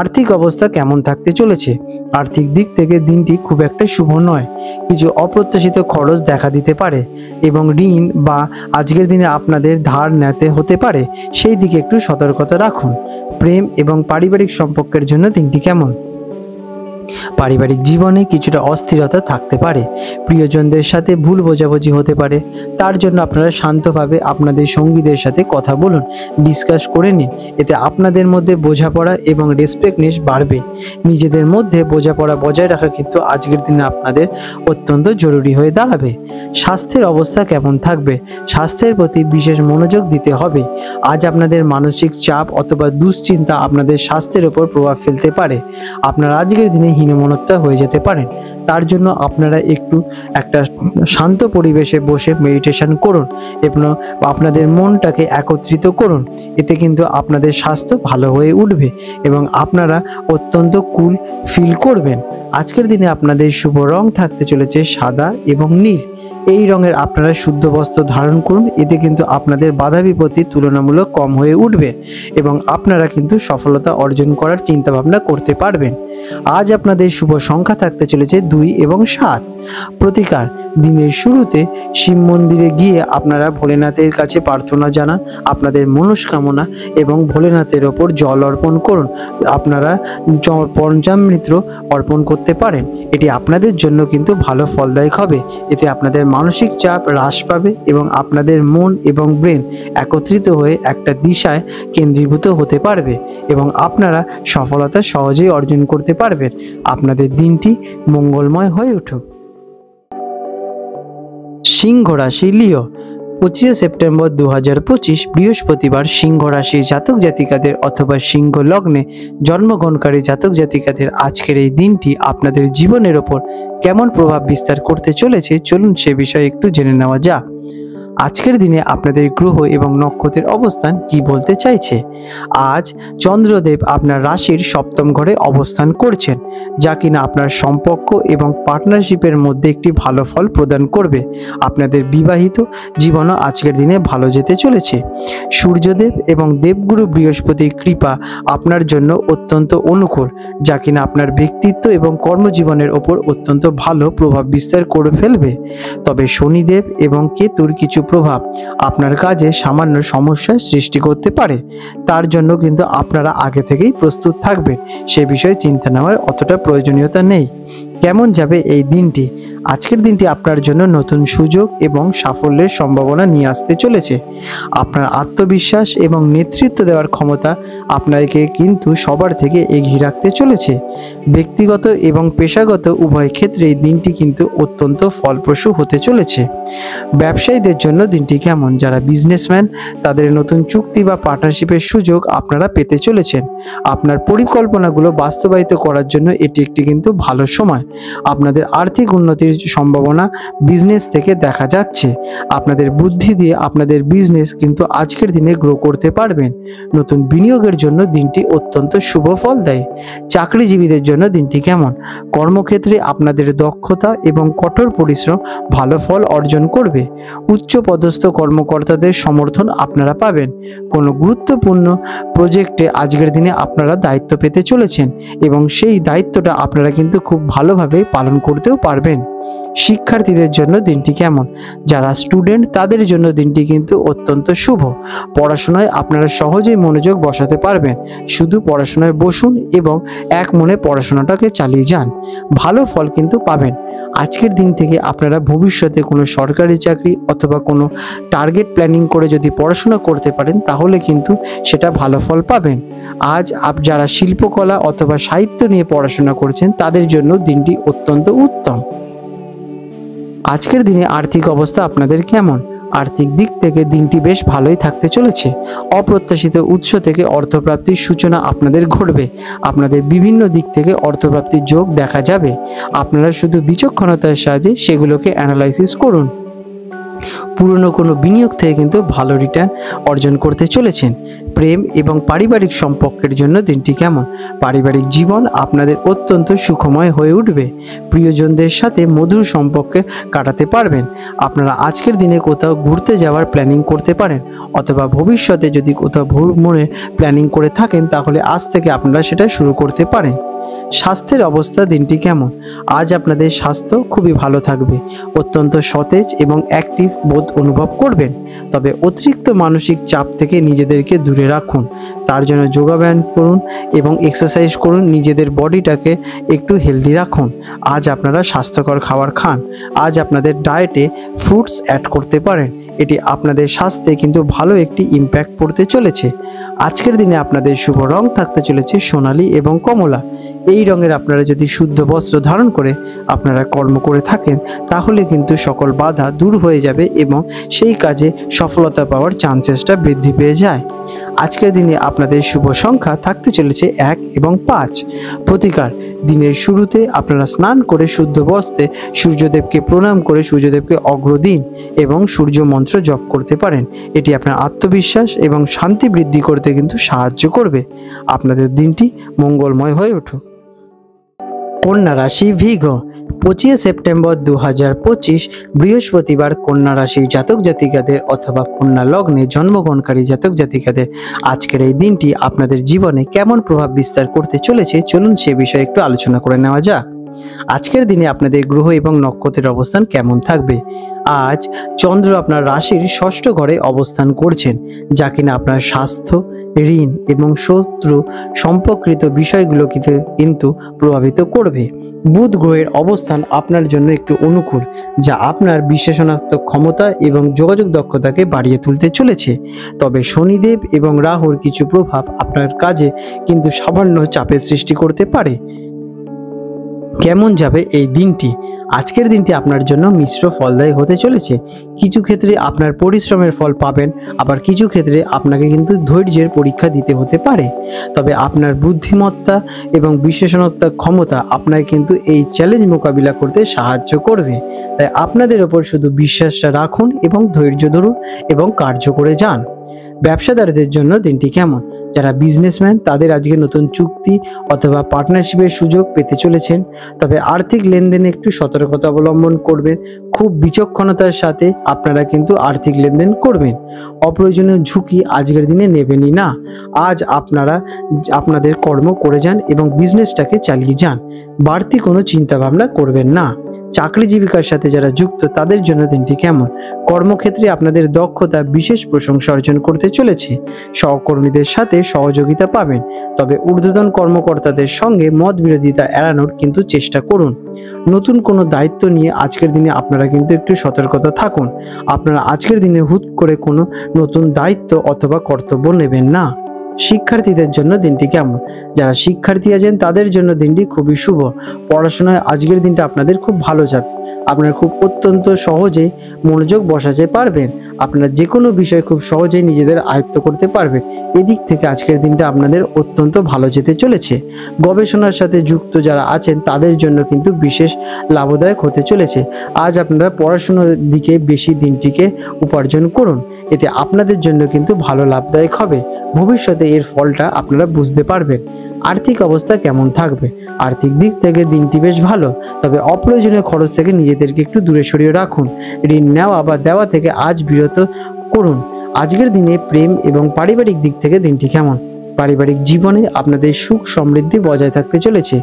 আর্থিক অবস্থা কেমন থাকতে চলেছে? আর্থিক দিক থেকে দিনটি খুব একটা শুভ নয়। কিছু অপ্রত্যাশিত খরচ দেখা দিতে পারে এবং ঋণ বা আজকের দিনে আপনাদের ধার নিতে হতে পারে, সেই দিকে একটু সতর্কতা রাখুন। প্রেম এবং পারিবারিক সম্পর্কের জন্য দিনটি কেমন? পারিবারিক জীবনে কিছুটা অস্থিরতা থাকতে পারে। প্রিয়জনদের সাথে ভুল বোঝাবুঝি হতে পারে। তার জন্য আপনারা শান্তভাবে আপনাদের সঙ্গীদের সাথে কথা বলুন, ডিসকাস করে নিন। এতে আপনাদের মধ্যে বোঝাপড়া এবং রেসপেক্টনেস বাড়বে। নিজেদের মধ্যে বোঝাপড়া বজায় রাখা কিন্তু আজকের দিনে আপনাদের অত্যন্ত জরুরি হয়ে দাঁড়াবে। স্বাস্থ্যের অবস্থা কেমন থাকবে? স্বাস্থ্যের প্রতি বিশেষ মনোযোগ দিতে হবে। আজ আপনাদের মানসিক চাপ অথবা দুশ্চিন্তা আপনাদের স্বাস্থ্যের উপর প্রভাব ফেলতে পারে। আপনারা আজকের দিনে হীনমন্যতা হয়ে যেতে পারেন। তার জন্য আপনারা একটু একটা শান্ত পরিবেশে বসে মেডিটেশন করুন এবং আপনাদের মনটাকে একত্রিত করুন। এতে কিন্তু আপনাদের স্বাস্থ্য ভালো হয়ে উঠবে এবং আপনারা অত্যন্ত কুল ফিল করবেন। আজকের দিনে আপনাদের শুভ রং থাকতে চলেছে সাদা এবং নীল। এই রঙের আপনারা শুদ্ধ বস্ত্র ধারণ করুন। এতে কিন্তু আপনাদের বাধা বিপত্তি তুলনামূলক কম হয়ে উঠবে এবং আপনারা কিন্তু সফলতা অর্জন করার চিন্তা ভাবনা করতে পারবেন। আজ আপনাদের শুভ সংখ্যা থাকতে চলেছে 2 এবং 7। প্রতিকার, দিনের শুরুতে শিব মন্দিরে গিয়ে আপনারা ভোলেনাথের কাছে প্রার্থনা জানান আপনাদের মনস্কামনা এবং ভোলেনাথের ওপর জল অর্পণ করুন। আপনারা পঞ্চামৃত অর্পণ করতে পারেন। এটি আপনাদের জন্য কিন্তু ভালো ফলদায়ক হবে। এতে আপনাদের মানসিক চাপ হ্রাস পাবে এবং আপনাদের মন এবং ব্রেন একত্রিত হয়ে একটা দিশায় কেন্দ্রীভূত হতে পারবে এবং আপনারা সফলতা সহজেই অর্জন করতে পারবেন। আপনাদের দিনটি মঙ্গলময় হয়ে উঠুক। সিংহ রাশি, লিও। 25 সেপ্টেম্বর 2025 বৃহস্পতিবার সিংহ রাশির জাতক জাতিকাদের অথবা সিংহ লগ্নে জন্মগ্রহণকারী জাতক জাতিকাদের আজকের এই দিনটি আপনাদের জীবনের ওপর কেমন প্রভাব বিস্তার করতে চলেছে, চলুন সে বিষয়ে একটু জেনে নেওয়া যাক। আজকের দিনে আপনাদের গ্রহ এবং নক্ষত্রের অবস্থান কি বলতে চাইছে। আজ চন্দ্রদেব আপনার রাশির সপ্তম ঘরে অবস্থান করছেন, যা কিনা আপনার সম্পর্ক এবং পার্টনারশিপের মধ্যে একটি ভালো ফল প্রদান করবে। আপনাদের বিবাহিত জীবনও আজকের দিনে ভালো যেতে চলেছে। সূর্যদেব এবং দেবগুরু বৃহস্পতির কৃপা আপনার জন্য অত্যন্ত অনুকূল, যা কিনা আপনার ব্যক্তিত্ব এবং কর্মজীবনের ওপর অত্যন্ত ভালো প্রভাব বিস্তার করে ফেলবে। তবে শনিদেব এবং কেতুর কিছু প্রভাব আপনার কাজে সামান্য সমস্যার সৃষ্টি করতে পারে। তার জন্য কিন্তু আপনারা আগে থেকেই প্রস্তুত থাকবেন, সে বিষয়ে চিন্তা নেওয়ার অতটা প্রয়োজনীয়তা নেই। কেমন যাবে এই দিনটি? আজকের দিনটি আপনার জন্য নতুন সুযোগ এবং সাফল্যের সম্ভাবনা নিয়ে আসতে চলেছে। আপনার আত্মবিশ্বাস এবং নেতৃত্ব দেওয়ার ক্ষমতা আপনাকে কিন্তু সবার থেকে এগিয়ে রাখতে চলেছে। ব্যক্তিগত এবং পেশাগত উভয় ক্ষেত্রে এই দিনটি কিন্তু অত্যন্ত ফলপ্রসূ হতে চলেছে। ব্যবসায়ীদের জন্য দিনটি কেমন? যারা বিজনেসম্যান, তাদের নতুন চুক্তি বা পার্টনারশিপের সুযোগ আপনারা পেতে চলেছেন। আপনার পরিকল্পনাগুলো বাস্তবায়িত করার জন্য এটি একটি কিন্তু ভালো সময়। আপনাদের আর্থিক উন্নতির সম্ভাবনা বিজনেস থেকে দেখা যাচ্ছে। আপনাদের বুদ্ধি দিয়ে আপনাদের বিজনেস কিন্তু আজকের দিনে গ্রো করতে পারবেন। নতুন বিনিয়োগের জন্য দিনটি অত্যন্ত শুভ ফল দেয়। চাকরিজীবীদের জন্য দিনটি কেমন? কর্মক্ষেত্রে আপনাদের দক্ষতা এবং কঠোর পরিশ্রম ভালো ফল অর্জন করবে। উচ্চ পদস্থ কর্মকর্তাদের সমর্থন আপনারা পাবেন। কোনো গুরুত্বপূর্ণ প্রজেক্টে আজকের দিনে আপনারা দায়িত্ব পেতে চলেছেন এবং সেই দায়িত্বটা আপনারা কিন্তু খুব ভালোভাবে পালন করতেও পারবেন। শিক্ষার্থীদের জন্য দিনটি কেমন? যারা স্টুডেন্ট, তাদের জন্য দিনটি কিন্তু অত্যন্ত শুভ। পড়াশোনায় আপনারা সহজেই মনোযোগ বসাতে পারবেন। শুধু পড়াশোনায় বসুন এবং এক মনে পড়াশোনাটাকে চালিয়ে যান, ভালো ফল কিন্তু পাবেন। আজকের দিন থেকে আপনারা ভবিষ্যতে কোনো সরকারি চাকরি অথবা কোনো টার্গেট প্ল্যানিং করে যদি পড়াশোনা করতে পারেন, তাহলে কিন্তু সেটা ভালো ফল পাবেন। আজ যারা শিল্পকলা অথবা সাহিত্য নিয়ে পড়াশোনা করছেন, তাদের জন্য দিনটি অত্যন্ত উত্তম। আজকের দিনে আর্থিক অবস্থা আপনাদের কেমন? আর্থিক দিক থেকে দিনটি বেশ ভালোই থাকতে চলেছে। অপ্রত্যাশিত উৎস থেকে অর্থপ্রাপ্তির সূচনা আপনাদের ঘটবে। আপনাদের বিভিন্ন দিক থেকে অর্থপ্রাপ্তির যোগ দেখা যাবে। আপনারা শুধু বিচক্ষণতার সাহায্যে সেগুলোকে অ্যানালাইসিস করুন। পুরনো কোনো বিনিয়োগ থেকে কিন্তু ভালো রিটার্ন অর্জন করতে চলেছেন। প্রেম এবং পারিবারিক সম্পর্কের জন্য দিনটি কেমন? পারিবারিক জীবন আপনাদের অত্যন্ত সুখময় হয়ে উঠবে। প্রিয়জনদের সাথে মধুর সম্পর্কে কাটাতে পারবেন। আপনারা আজকের দিনে কোথাও ঘুরতে যাওয়ার প্ল্যানিং করতে পারেন, অথবা ভবিষ্যতে যদি কোথাও ভ্রমণের প্ল্যানিং করে থাকেন, তাহলে আজ থেকে আপনারা সেটা শুরু করতে পারেন। স্বাস্থ্যের অবস্থা দিনটি কেমন? আজ আপনাদের স্বাস্থ্য খুবই ভালো থাকবে। অত্যন্ত সতেজ এবং অ্যাক্টিভ বোধ অনুভব করবেন। তবে অতিরিক্ত মানসিক চাপ থেকে নিজেদেরকে দূরে রাখুন। তার জন্য যোগাব্যায়াম করুন এবং এক্সারসাইজ করুন। নিজেদের বডিটাকে একটু হেলদি রাখুন। আজ আপনারা স্বাস্থ্যকর খাবার খান। আজ আপনাদের ডায়েটে ফ্রুটস অ্যাড করতে পারেন। এটি আপনাদের স্বাস্থ্যে কিন্তু ভালো একটি ইম্প্যাক্ট পড়তে চলেছে। আজকের দিনে আপনাদের শুভ রং থাকতে চলেছে সোনালী এবং কমলা। এই রঙের আপনারা যদি শুদ্ধ বস্ত্র ধারণ করে আপনারা কর্ম করে থাকেন, তাহলে কিন্তু সকল বাধা দূর হয়ে যাবে এবং সেই কাজে সফলতা পাওয়ার চান্সেসটা বৃদ্ধি পেয়ে যায়। আজকের দিনে আপনাদের শুভ সংখ্যা থাকতে চলেছে 1 এবং 5। প্রতিকার: দিনের শুরুতে আপনারা স্নান করে শুদ্ধ বস্ত্রে সূর্যদেবকে প্রণাম করে সূর্যদেবকে অর্ঘ্য দিন এবং সূর্য মন্ত্র জপ করতে পারেন। এটি আপনার আত্মবিশ্বাস এবং শান্তি বৃদ্ধি করতে কিন্তু সাহায্য করবে। আপনাদের দিনটি মঙ্গলময় হয়ে উঠুক। কন্যা রাশি ভিগ 25 সেপ্টেম্বর 2025 বৃহস্পতিবার কন্যা রাশির জাতক জাতিকাদের অথবা কন্যা লগ্নে জন্মগ্রহণকারী জাতক জাতিকাদের আজকের এই দিনটি আপনাদের জীবনে কেমন প্রভাব বিস্তার করতে চলেছে, চলুন সে বিষয়ে একটু আলোচনা করে নেওয়া যাক। আজকের দিনে আপনাদের গ্রহ এবং নক্ষত্রের অবস্থান কেমন থাকবে। আজ চন্দ্র আপনার রাশির ষষ্ঠ ঘরে অবস্থান করছেন, যা কিনা আপনার স্বাস্থ্য, ঋণ এবং শত্রু সম্পর্কিত বিষয়গুলোকে কিন্তু প্রভাবিত করবে। বুধ গ্রহের অবস্থান আপনার জন্য একটু অনুকূল, যা আপনার বিশ্লেষণাত্মক ক্ষমতা এবং যোগাযোগ দক্ষতাকে বাড়িয়ে তুলতে চলেছে। তবে শনিদেব এবং রাহুর কিছু প্রভাব আপনার কাজে কিন্তু সামান্য চাপের সৃষ্টি করতে পারে। কেমন যাবে এই দিনটি? আজকের দিনটি আপনার জন্য মিশ্র ফলদায়ী হতে চলেছে। কিছু ক্ষেত্রে আপনার পরিশ্রমের ফল পাবেন, আবার কিছু ক্ষেত্রে আপনাকে কিন্তু ধৈর্যের পরীক্ষা দিতে হতে পারে। তবে আপনার বুদ্ধিমত্তা এবং বিশ্লেষণাত্মক ক্ষমতা আপনাকে কিন্তু এই চ্যালেঞ্জ মোকাবিলা করতে সাহায্য করবে। তাই আপনাদের ওপর শুধু বিশ্বাসটা রাখুন এবং ধৈর্য ধরুন এবং কার্য করে যান। ব্যবসাদারদের জন্য দিনটি কেমন? যারা বিজনেসম্যান তাদের আজকে নতুন চুক্তি অথবা পার্টনারশিপের সুযোগ পেতে চলেছেন। তবে আর্থিক লেনদেনে একটু সতর্কতা অবলম্বন করবেন। খুব বিচক্ষণতার সাথে আপনারা কিন্তু আর্থিক লেনদেন করবেন। অপ্রয়োজনীয় ঝুঁকি আজকের দিনে নেবেনই না। আজ আপনারা আপনাদের কর্ম করে যান এবং বিজনেসটাকে চালিয়ে যান। বাড়তি কোনো চিন্তা ভাবনা করবেন না। চাকরি জীবিকার সাথে যারা যুক্ত তাদের জন্য দিনটি কেমন? কর্মক্ষেত্রে আপনাদের দক্ষতা বিশেষ প্রশংসা অর্জন করতে চলেছে। সহকর্মীদের সাথে সহযোগিতা পাবেন। তবে ঊর্ধ্বতন কর্মকর্তাদের সঙ্গে মত বিরোধিতা এড়ানোর কিন্তু চেষ্টা করুন। নতুন কোনো দায়িত্ব নিয়ে আজকের দিনে আপনারা কিন্তু একটু সতর্কতা থাকুন। আপনারা আজকের দিনে হুট করে কোনো নতুন দায়িত্ব অথবা কর্তব্য নেবেন না। শিক্ষার্থীদের জন্য দিনটি কেমন? যারা শিক্ষার্থী আছেন তাদের জন্য দিনটি খুবই শুভ। পড়াশোনায় আজকের দিনটা আপনাদের খুব ভালো যাবে। আপনারা খুব অত্যন্ত সহজে মনোযোগ বসাতে পারবেন। আপনারা যে কোনো বিষয় খুব সহজেই নিজেদের আয়ত্ত করতে পারবেন। এদিক থেকে আজকের দিনটা আপনাদের অত্যন্ত ভালো যেতে চলেছে। গবেষণার সাথে যুক্ত যারা আছেন তাদের জন্য কিন্তু বিশেষ লাভদায়ক হতে চলেছে। আজ আপনারা পড়াশোনার দিকে বেশি দিনটিকে উপার্জন করুন। এতে আপনাদের জন্য কিন্তু ভালো লাভদায়ক হবে। ভবিষ্যতে এর ফলটা আপনারা বুঝতে পারবেন। আর্থিক অবস্থা কেমন থাকবে? আর্থিক দিক থেকে দিনটি বেশ ভালো। তবে অপ্রয়োজনীয় খরচ থেকে নিজেদেরকে একটু দূরে সরিয়ে রাখুন। ঋণ নেওয়া বা দেওয়া থেকে আজ বিরত করুন। আজকের দিনে প্রেম এবং পারিবারিক দিক থেকে দিনটি কেমন? পারিবারিক জীবনে আপনাদের সুখ সমৃদ্ধি বজায় থাকতে চলেছে।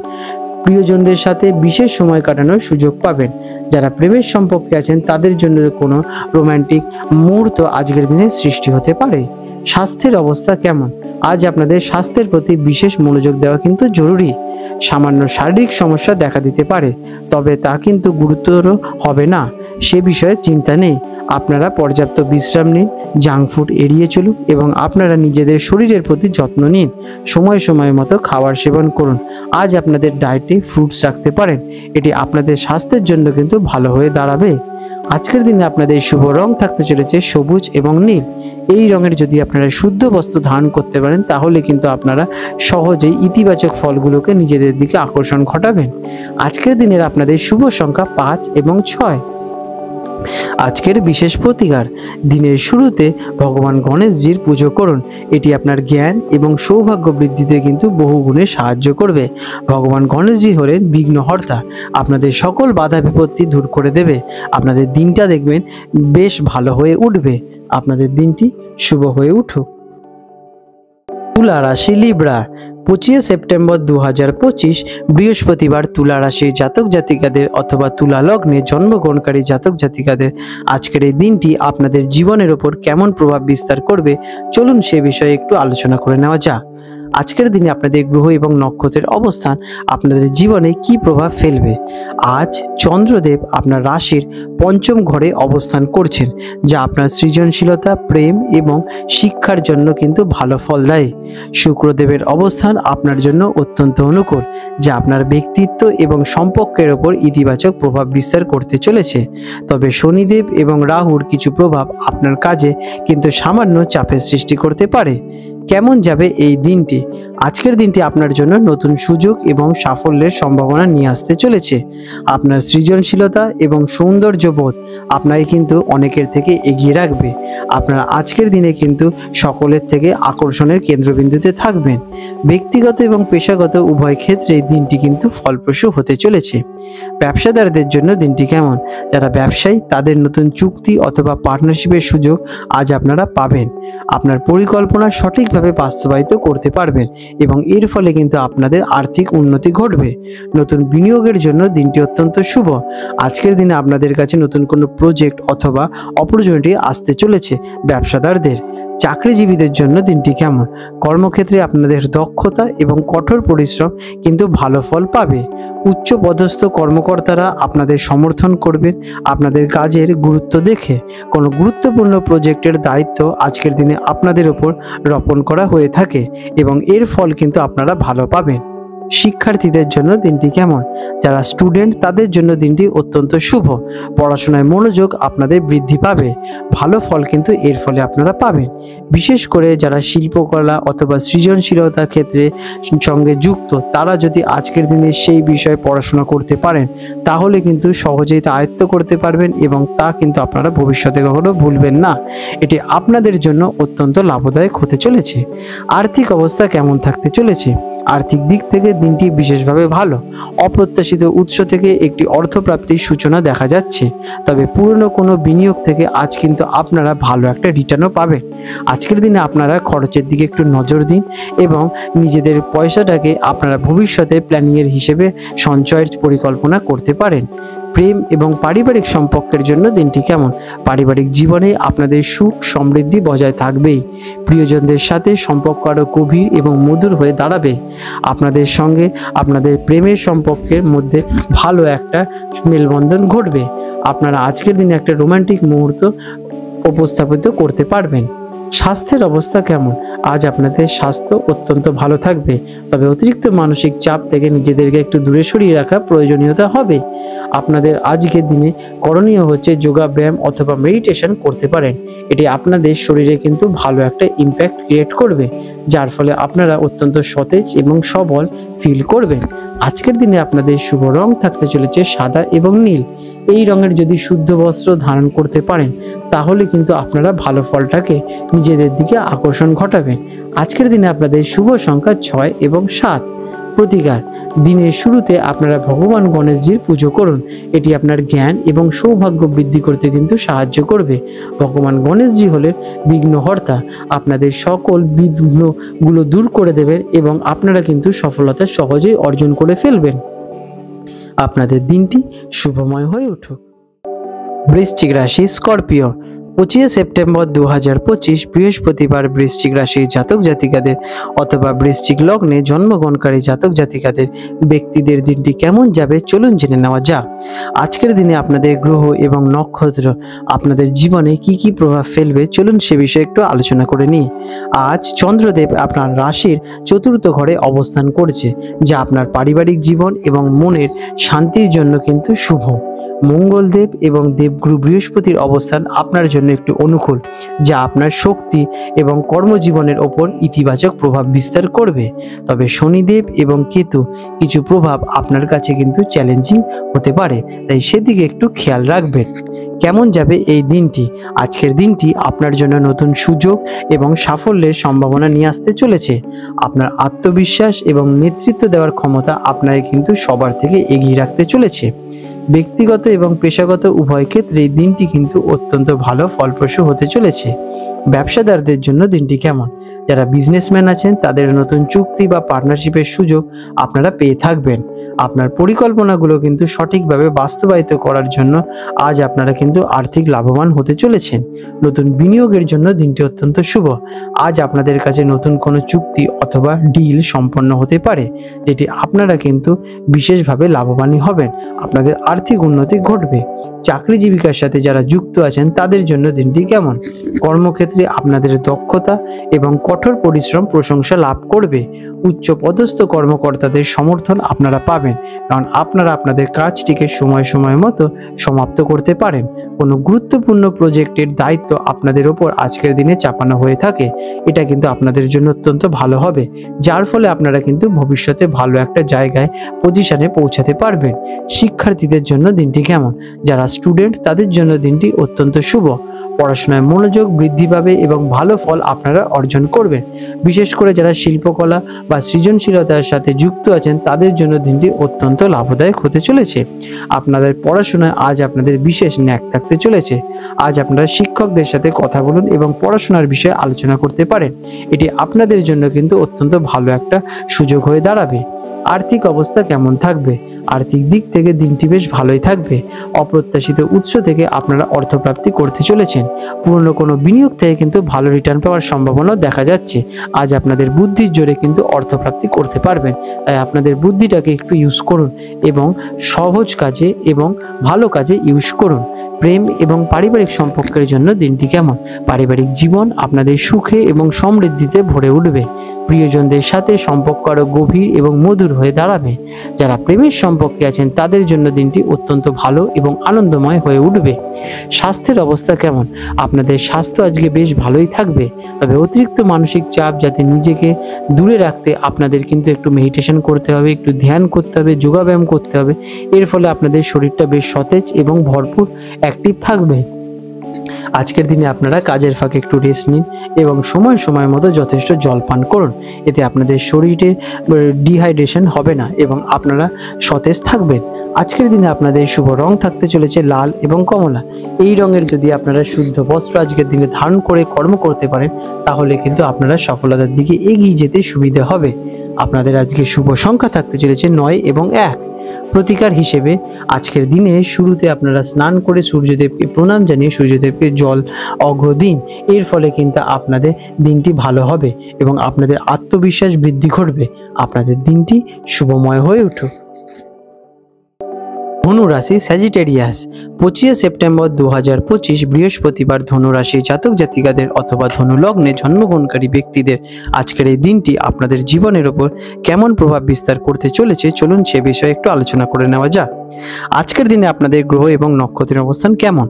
প্রিয়জনদের সাথে বিশেষ সময় কাটানোর সুযোগ পাবেন। যারা প্রেমের সম্পর্কে আছেন তাদের জন্য কোনো রোমান্টিক মুহূর্ত আজকের দিনে সৃষ্টি হতে পারে। স্বাস্থ্যের অবস্থা কেমন? আজ আপনাদের স্বাস্থ্যের প্রতি বিশেষ মনোযোগ দেওয়া কিন্তু জরুরি। সামান্য শারীরিক সমস্যা দেখা দিতে পারে, তবে তা কিন্তু গুরুতর হবে না, সে বিষয়ে চিন্তা নেই। আপনারা পর্যাপ্ত বিশ্রাম নিন, জাঙ্ক ফুড এড়িয়ে চলুন এবং আপনারা নিজেদের শরীরের প্রতি যত্ন নিন। সময় সময় মতো খাবার সেবন করুন। আজ আপনাদের ডায়েটে ফ্রুটস রাখতে পারেন। এটি আপনাদের স্বাস্থ্যের জন্য কিন্তু ভালো হয়ে দাঁড়াবে। আজকের দিনে আপনাদের শুভ রং থাকতে চলেছে সবুজ এবং নীল। এই রঙের যদি আপনারা শুদ্ধ বস্ত্র ধারণ করতে পারেন তাহলে কিন্তু আপনারা সহজেই ইতিবাচক ফলগুলোকে নিজেদের দিকে আকর্ষণ ঘটাবেন। আজকের দিনের আপনাদের শুভ সংখ্যা 5 এবং 6। আজকের বিশেষ প্রতিকার, দিনের শুরুতে ভগবান গণেশজির পুজো করুন। এটি আপনার জ্ঞান এবং সৌভাগ্য বৃদ্ধিতে কিন্তু বহুগুণে সাহায্য করবে। ভগবান গণেশজি হলেন বিঘ্নহর্তা, আপনাদের সকল বাধা বিপত্তি দূর করে দেবে। আপনাদের দিনটা দেখবেন বেশ ভালো হয়ে উঠবে। আপনাদের দিনটি শুভ হয়ে উঠুক। তুলা রাশি লিব্রা, 25 সেপ্টেম্বর 2025 বৃহস্পতিবার তুলা রাশির জাতক জাতিকাদের অথবা তুলা লগ্নে জন্মগ্রহণকারী জাতক জাতিকাদের আজকের এই দিনটি আপনাদের জীবনের ওপর কেমন প্রভাব বিস্তার করবে চলুন সে বিষয়ে একটু আলোচনা করে নেওয়া যাক। আজকের দিনে আপনাদের গ্রহ এবং নক্ষত্রের অবস্থান আপনাদের জীবনে কি প্রভাব ফেলবে। আজ চন্দ্রদেব আপনার রাশির 5ম ঘরে অবস্থান করছেন, যা আপনার সৃজনশীলতা, প্রেম এবং শিক্ষার জন্য কিন্তু ভালো ফল দেয়। শুক্রদেবের অবস্থান আপনার জন্য অত্যন্ত অনুকূল, যা আপনার ব্যক্তিত্ব এবং সম্পর্কের ওপর ইতিবাচক প্রভাব বিস্তার করতে চলেছে। তবে শনিদেব এবং রাহুর কিছু প্রভাব আপনার কাজে কিন্তু সামান্য চাপের সৃষ্টি করতে পারে। কেমন যাবে এই দিনটি? আজকের দিনটি আপনার জন্য নতুন সুযোগ এবং সাফল্যের সম্ভাবনা নিয়ে আসতে চলেছে। আপনার সৃজনশীলতা এবং সৌন্দর্যবোধ আপনাকে কিন্তু অনেকের থেকে এগিয়ে রাখবে। আপনারা আজকের দিনে কিন্তু সকলের থেকে আকর্ষণের কেন্দ্রবিন্দুতে থাকবেন। ব্যক্তিগত এবং পেশাগত উভয় ক্ষেত্রেই দিনটি কিন্তু ফলপ্রসূ হতে চলেছে। ব্যবসাদারদের জন্য দিনটি কেমন? যারা ব্যবসায়ী তাদের নতুন চুক্তি অথবা পার্টনারশিপের সুযোগ আজ আপনারা পাবেন। আপনার পরিকল্পনা সঠিকভাবে বাস্তবায়িত করতে পারবেন এবং এর ফলে কিন্তু আপনাদের আর্থিক উন্নতি ঘটবে। নতুন বিনিয়োগের জন্য দিনটি অত্যন্ত শুভ। আজকের দিনে আপনাদের কাছে নতুন কোনো প্রজেক্ট অথবা অপরচুনিটি আসতে চলেছে। ব্যবসাদারদের, চাকরিজীবীদের জন্য দিনটি কেমন? কর্মক্ষেত্রে আপনাদের দক্ষতা এবং কঠোর পরিশ্রম কিন্তু ভালো ফল পাবে। উচ্চ পদস্থ কর্মকর্তারা আপনাদের সমর্থন করবেন আপনাদের কাজের গুরুত্ব দেখে। কোনো গুরুত্বপূর্ণ প্রজেক্টের দায়িত্ব আজকের দিনে আপনাদের ওপর রোপণ করা হয়ে থাকে এবং এর ফল কিন্তু আপনারা ভালো পাবেন। শিক্ষার্থীদের জন্য দিনটি কেমন? যারা স্টুডেন্ট তাদের জন্য দিনটি অত্যন্ত শুভ। পড়াশোনায় মনোযোগ আপনাদের বৃদ্ধি পাবে, ভালো ফল কিন্তু এর ফলে আপনারা পাবেন। বিশেষ করে যারা শিল্পকলা অথবা সৃজনশীলতার ক্ষেত্রে সঙ্গে যুক্ত, তারা যদি আজকের দিনে সেই বিষয়ে পড়াশোনা করতে পারেন তাহলে কিন্তু সহজেই তা আয়ত্ত করতে পারবেন এবং তা কিন্তু আপনারা ভবিষ্যতে কখনো ভুলবেন না। এটি আপনাদের জন্য অত্যন্ত লাভদায়ক হতে চলেছে। আর্থিক অবস্থা কেমন থাকতে চলেছে? আর্থিক দিক থেকে দিনটি বিশেষভাবে ভালো। অপ্রত্যাশিত উৎস থেকে একটি অর্থপ্রাপ্তির সূচনা দেখা যাচ্ছে, তবে পুরনো কোনো বিনিয়োগ থেকে আজ কিন্তু আপনারা ভালো একটা রিটার্নও পাবেন। আজকের দিনে আপনারা খরচের দিকে একটু নজর দিন এবং নিজেদের পয়সাটাকে আপনারা ভবিষ্যতে প্ল্যানিংয়ের হিসেবে সঞ্চয়ের পরিকল্পনা করতে পারেন। প্রেম এবং পারিবারিক সম্পর্কের জন্য দিনটি কেমন? পারিবারিক জীবনে আপনাদের সুখ সমৃদ্ধি বজায় থাকবেই। প্রিয়জনদের সাথে সম্পর্ক আরও গভীর এবং মধুর হয়ে দাঁড়াবে। আপনাদের সঙ্গে আপনাদের প্রেমের সম্পর্কের মধ্যে ভালো একটা মেলবন্ধন ঘটবে। আপনারা আজকের দিনে একটা রোমান্টিক মুহূর্ত উপস্থাপিত করতে পারবেন। স্বাস্থ্যের অবস্থা কেমন? আজ আপনাদের স্বাস্থ্য অত্যন্ত ভালো থাকবে, তবে অতিরিক্ত মানসিক চাপ থেকে নিজেদেরকে একটু দূরে সরিয়ে রাখা প্রয়োজনীয়তা হবে। আপনাদের আজকের দিনে করণীয় হচ্ছে যোগা ব্যায়াম অথবা মেডিটেশন করতে পারেন। এটি আপনাদের শরীরে কিন্তু ভালো একটা ইম্প্যাক্ট ক্রিয়েট করবে, যার ফলে আপনারা অত্যন্ত সতেজ এবং সবল ফিল করবেন। আজকের দিনে আপনাদের শুভ রং থাকতে চলেছে সাদা এবং নীল। এই রঙের যদি শুদ্ধ বস্ত্র ধারণ করতে পারেন তাহলে কিন্তু আপনারা ভালো ফলটাকে নিজেদের দিকে আকর্ষণ ঘটাবেন। আজকের দিনে আপনাদের শুভ সংখ্যা 6 এবং 7। প্রতিকার: দিনের শুরুতে আপনারা ভগবান গণেশজির পুজো করুন। এটি আপনার জ্ঞান এবং সৌভাগ্য বৃদ্ধি করতে কিন্তু সাহায্য করবে। ভগবান গণেশজি হলেন বিঘ্নহর্তা, আপনাদের সকল বিঘ্নগুলো দূর করে দেবেন এবং আপনারা কিন্তু সফলতা সহজেই অর্জন করে ফেলবেন। আপনাদের দিনটি শুভময় হয়ে উঠুক। বৃশ্চিক রাশি, স্করপিও। 25 সেপ্টেম্বর 2025 বৃহস্পতিবার বৃশ্চিক রাশির জাতক জাতিকাদের অথবা বৃশ্চিক লগ্নে জন্মগ্রহণকারী জাতক জাতিকাদের ব্যক্তিদের দিনটি কেমন যাবে চলুন জেনে নেওয়া যাক। আজকের দিনে আপনাদের গ্রহ এবং নক্ষত্র আপনাদের জীবনে কি কি প্রভাব ফেলবে চলুন সে বিষয়ে একটু আলোচনা করে নিই। আজ চন্দ্রদেব আপনার রাশির চতুর্থ ঘরে অবস্থান করছে, যা আপনার পারিবারিক জীবন এবং মনের শান্তির জন্য কিন্তু শুভ। মঙ্গলদেব এবং দেবগুরু বৃহস্পতির অবস্থান আপনার জন্য একটু অনুকূল, যা আপনার শক্তি এবং কর্মজীবনের ওপর ইতিবাচক প্রভাব বিস্তার করবে। তবে শনিদেব এবং কেতু কিছু প্রভাব আপনার কাছে কিন্তু চ্যালেঞ্জিং হতে পারে, তাই সেদিকে একটু খেয়াল রাখবেন। কেমন যাবে এই দিনটি? আজকের দিনটি আপনার জন্য নতুন সুযোগ এবং সাফল্যের সম্ভাবনা নিয়ে আসতে চলেছে। আপনার আত্মবিশ্বাস এবং নেতৃত্ব দেওয়ার ক্ষমতা আপনাকে কিন্তু সবার থেকে এগিয়ে রাখতে চলেছে। ব্যক্তিগত এবং পেশাগত উভয় ক্ষেত্রে দিনটি কিন্তু অত্যন্ত ভালো ফলপ্রসূ হতে চলেছে। ব্যবসাদারদের জন্য দিনটি কেমন? যারা বিজনেসম্যান আছেন তাদের নতুন চুক্তি বা পার্টনারশিপের সুযোগ আপনারা পেয়ে থাকবেন। আপনার পরিকল্পনাগুলো কিন্তু সঠিকভাবে বাস্তবায়িত করার জন্য আজ আপনারা কিন্তু আর্থিক লাভবান হতে চলেছেন। নতুন বিনিয়োগের জন্য দিনটি অত্যন্ত শুভ। আজ আপনাদের কাছে নতুন কোনো চুক্তি অথবা ডিল সম্পন্ন হতে পারে, যেটি আপনারা কিন্তু বিশেষভাবে লাভবানই হবেন। আপনাদের আর্থিক উন্নতি ঘটবে। চাকরি জীবিকার সাথে যারা যুক্ত আছেন তাদের জন্য দিনটি কেমন? কর্মক্ষেত্রে আপনাদের দক্ষতা এবং কঠোর পরিশ্রম প্রশংসা লাভ করবে। উচ্চ পদস্থ কর্মকর্তাদের সমর্থন আপনারা পাবেন, কারণ আপনারা আপনাদের কাজটিকে সময় মতো সমাপ্ত করতে পারেন। কোনো গুরুত্বপূর্ণ প্রজেক্টের দায়িত্ব আপনাদের ওপর আজকের দিনে চাপানো হয়ে থাকে, এটা কিন্তু আপনাদের জন্য অত্যন্ত ভালো হবে, যার ফলে আপনারা কিন্তু ভবিষ্যতে ভালো একটা জায়গায় পজিশনে পৌঁছাতে পারবেন। শিক্ষার্থীদের জন্য দিনটি কেমন? যারা স্টুডেন্ট তাদের জন্য দিনটি অত্যন্ত শুভ। পড়াশোনায় মনোযোগ বৃদ্ধি পাবে এবং ভালো ফল আপনারা অর্জন করবেন। বিশেষ করে যারা শিল্পকলা বা সৃজনশীলতার সাথে যুক্ত আছেন তাদের জন্য দিনটি অত্যন্ত লাভদায়ক হতে চলেছে। আপনাদের পড়াশোনায় আজ আপনাদের বিশেষ ন্যাক থাকতে চলেছে। আজ আপনারা শিক্ষকদের সাথে কথা বলুন এবং পড়াশোনার বিষয়ে আলোচনা করতে পারেন। এটি আপনাদের জন্য কিন্তু অত্যন্ত ভালো একটা সুযোগ হয়ে দাঁড়াবে। আর্থিক অবস্থা কেমন থাকবে? আর্থিক দিক থেকে দিনটি বেশ ভালোই থাকবে। অপ্রত্যাশিত উৎস থেকে আপনারা অর্থপ্রাপ্তি করতে চলেছেন। পুরনো কোনো বিনিয়োগ থেকে কিন্তু ভালো রিটার্ন পাওয়ার সম্ভাবনা দেখা যাচ্ছে। আজ আপনাদের বুদ্ধির জোরে কিন্তু অর্থপ্রাপ্তি করতে পারবেন, তাই আপনাদের বুদ্ধিটাকে একটু ইউজ করুন এবং সহজ কাজে এবং ভালো কাজে ইউজ করুন। প্রেম এবং পারিবারিক সম্পর্কের জন্য দিনটি কেমন? পারিবারিক জীবন আপনাদের সুখে এবং সমৃদ্ধিতে ভরে উঠবে। প্রিয়জনদের সাথে সম্পর্ক আরো গভীর এবং মধুর হয়ে দাঁড়াবে। যারা প্রেমের সম্পর্কে আছেন তাদের জন্য দিনটি অত্যন্ত ভালো এবং আনন্দময় হয়ে উঠবে। স্বাস্থ্যের অবস্থা কেমন? আপনাদের স্বাস্থ্য আজকে বেশ ভালোই থাকবে, তবে অতিরিক্ত মানসিক চাপ যাতে নিজেকে দূরে রাখতে আপনাদের কিন্তু একটু মেডিটেশন করতে হবে, একটু ধ্যান করতে হবে, যোগাব্যায়াম করতে হবে। এর ফলে আপনাদের শরীরটা বেশ সতেজ এবং ভরপুর অ্যাক্টিভ থাকবে। আজকের দিনে আপনারা কাজের ফাঁকে একটু রেস্ট নিন এবং সময় সময় মতো যথেষ্ট জল পান করুন। এতে আপনাদের শরীরে ডিহাইড্রেশন হবে না এবং আপনারা সতেজ থাকবেন। আজকের দিনে আপনাদের শুভ রং থাকতে চলেছে লাল এবং কমলা। এই রঙের যদি আপনারা শুদ্ধ বস্ত্র আজকের দিনে ধারণ করে কর্ম করতে পারেন তাহলে কিন্তু আপনারা সফলতার দিকে এগিয়ে যেতে সুবিধা হবে। আপনাদের আজকে শুভ সংখ্যা থাকতে চলেছে 9 এবং 1। প্রতিকার হিসেবে আজকের দিনে শুরুতে আপনারা স্নান করে সূর্যদেবকে প্রণাম জানিয়ে সূর্যদেবকে জল অর্ঘ্য দিন। এর ফলে কিন্তু আপনাদের দিনটি ভালো হবে এবং আপনাদের আত্মবিশ্বাস বৃদ্ধি ঘটবে। আপনাদের দিনটি শুভময় হয়ে উঠুক। ধনু রাশি স্যাজিটেরিয়াস, 25 সেপ্টেম্বর 2025 বৃহস্পতিবার ধনু রাশি জাতক জাতিকাদের অথবা ধনু লগ্নে জন্মগ্রহণকারী ব্যক্তিদের আজকের এই দিনটি আপনাদের জীবনের ওপর কেমন প্রভাব বিস্তার করতে চলেছে চলুন সে বিষয়ে একটু আলোচনা করে নেওয়া যাক। আজকের দিনে আপনাদের গ্রহ এবং নক্ষত্রের অবস্থান কেমন?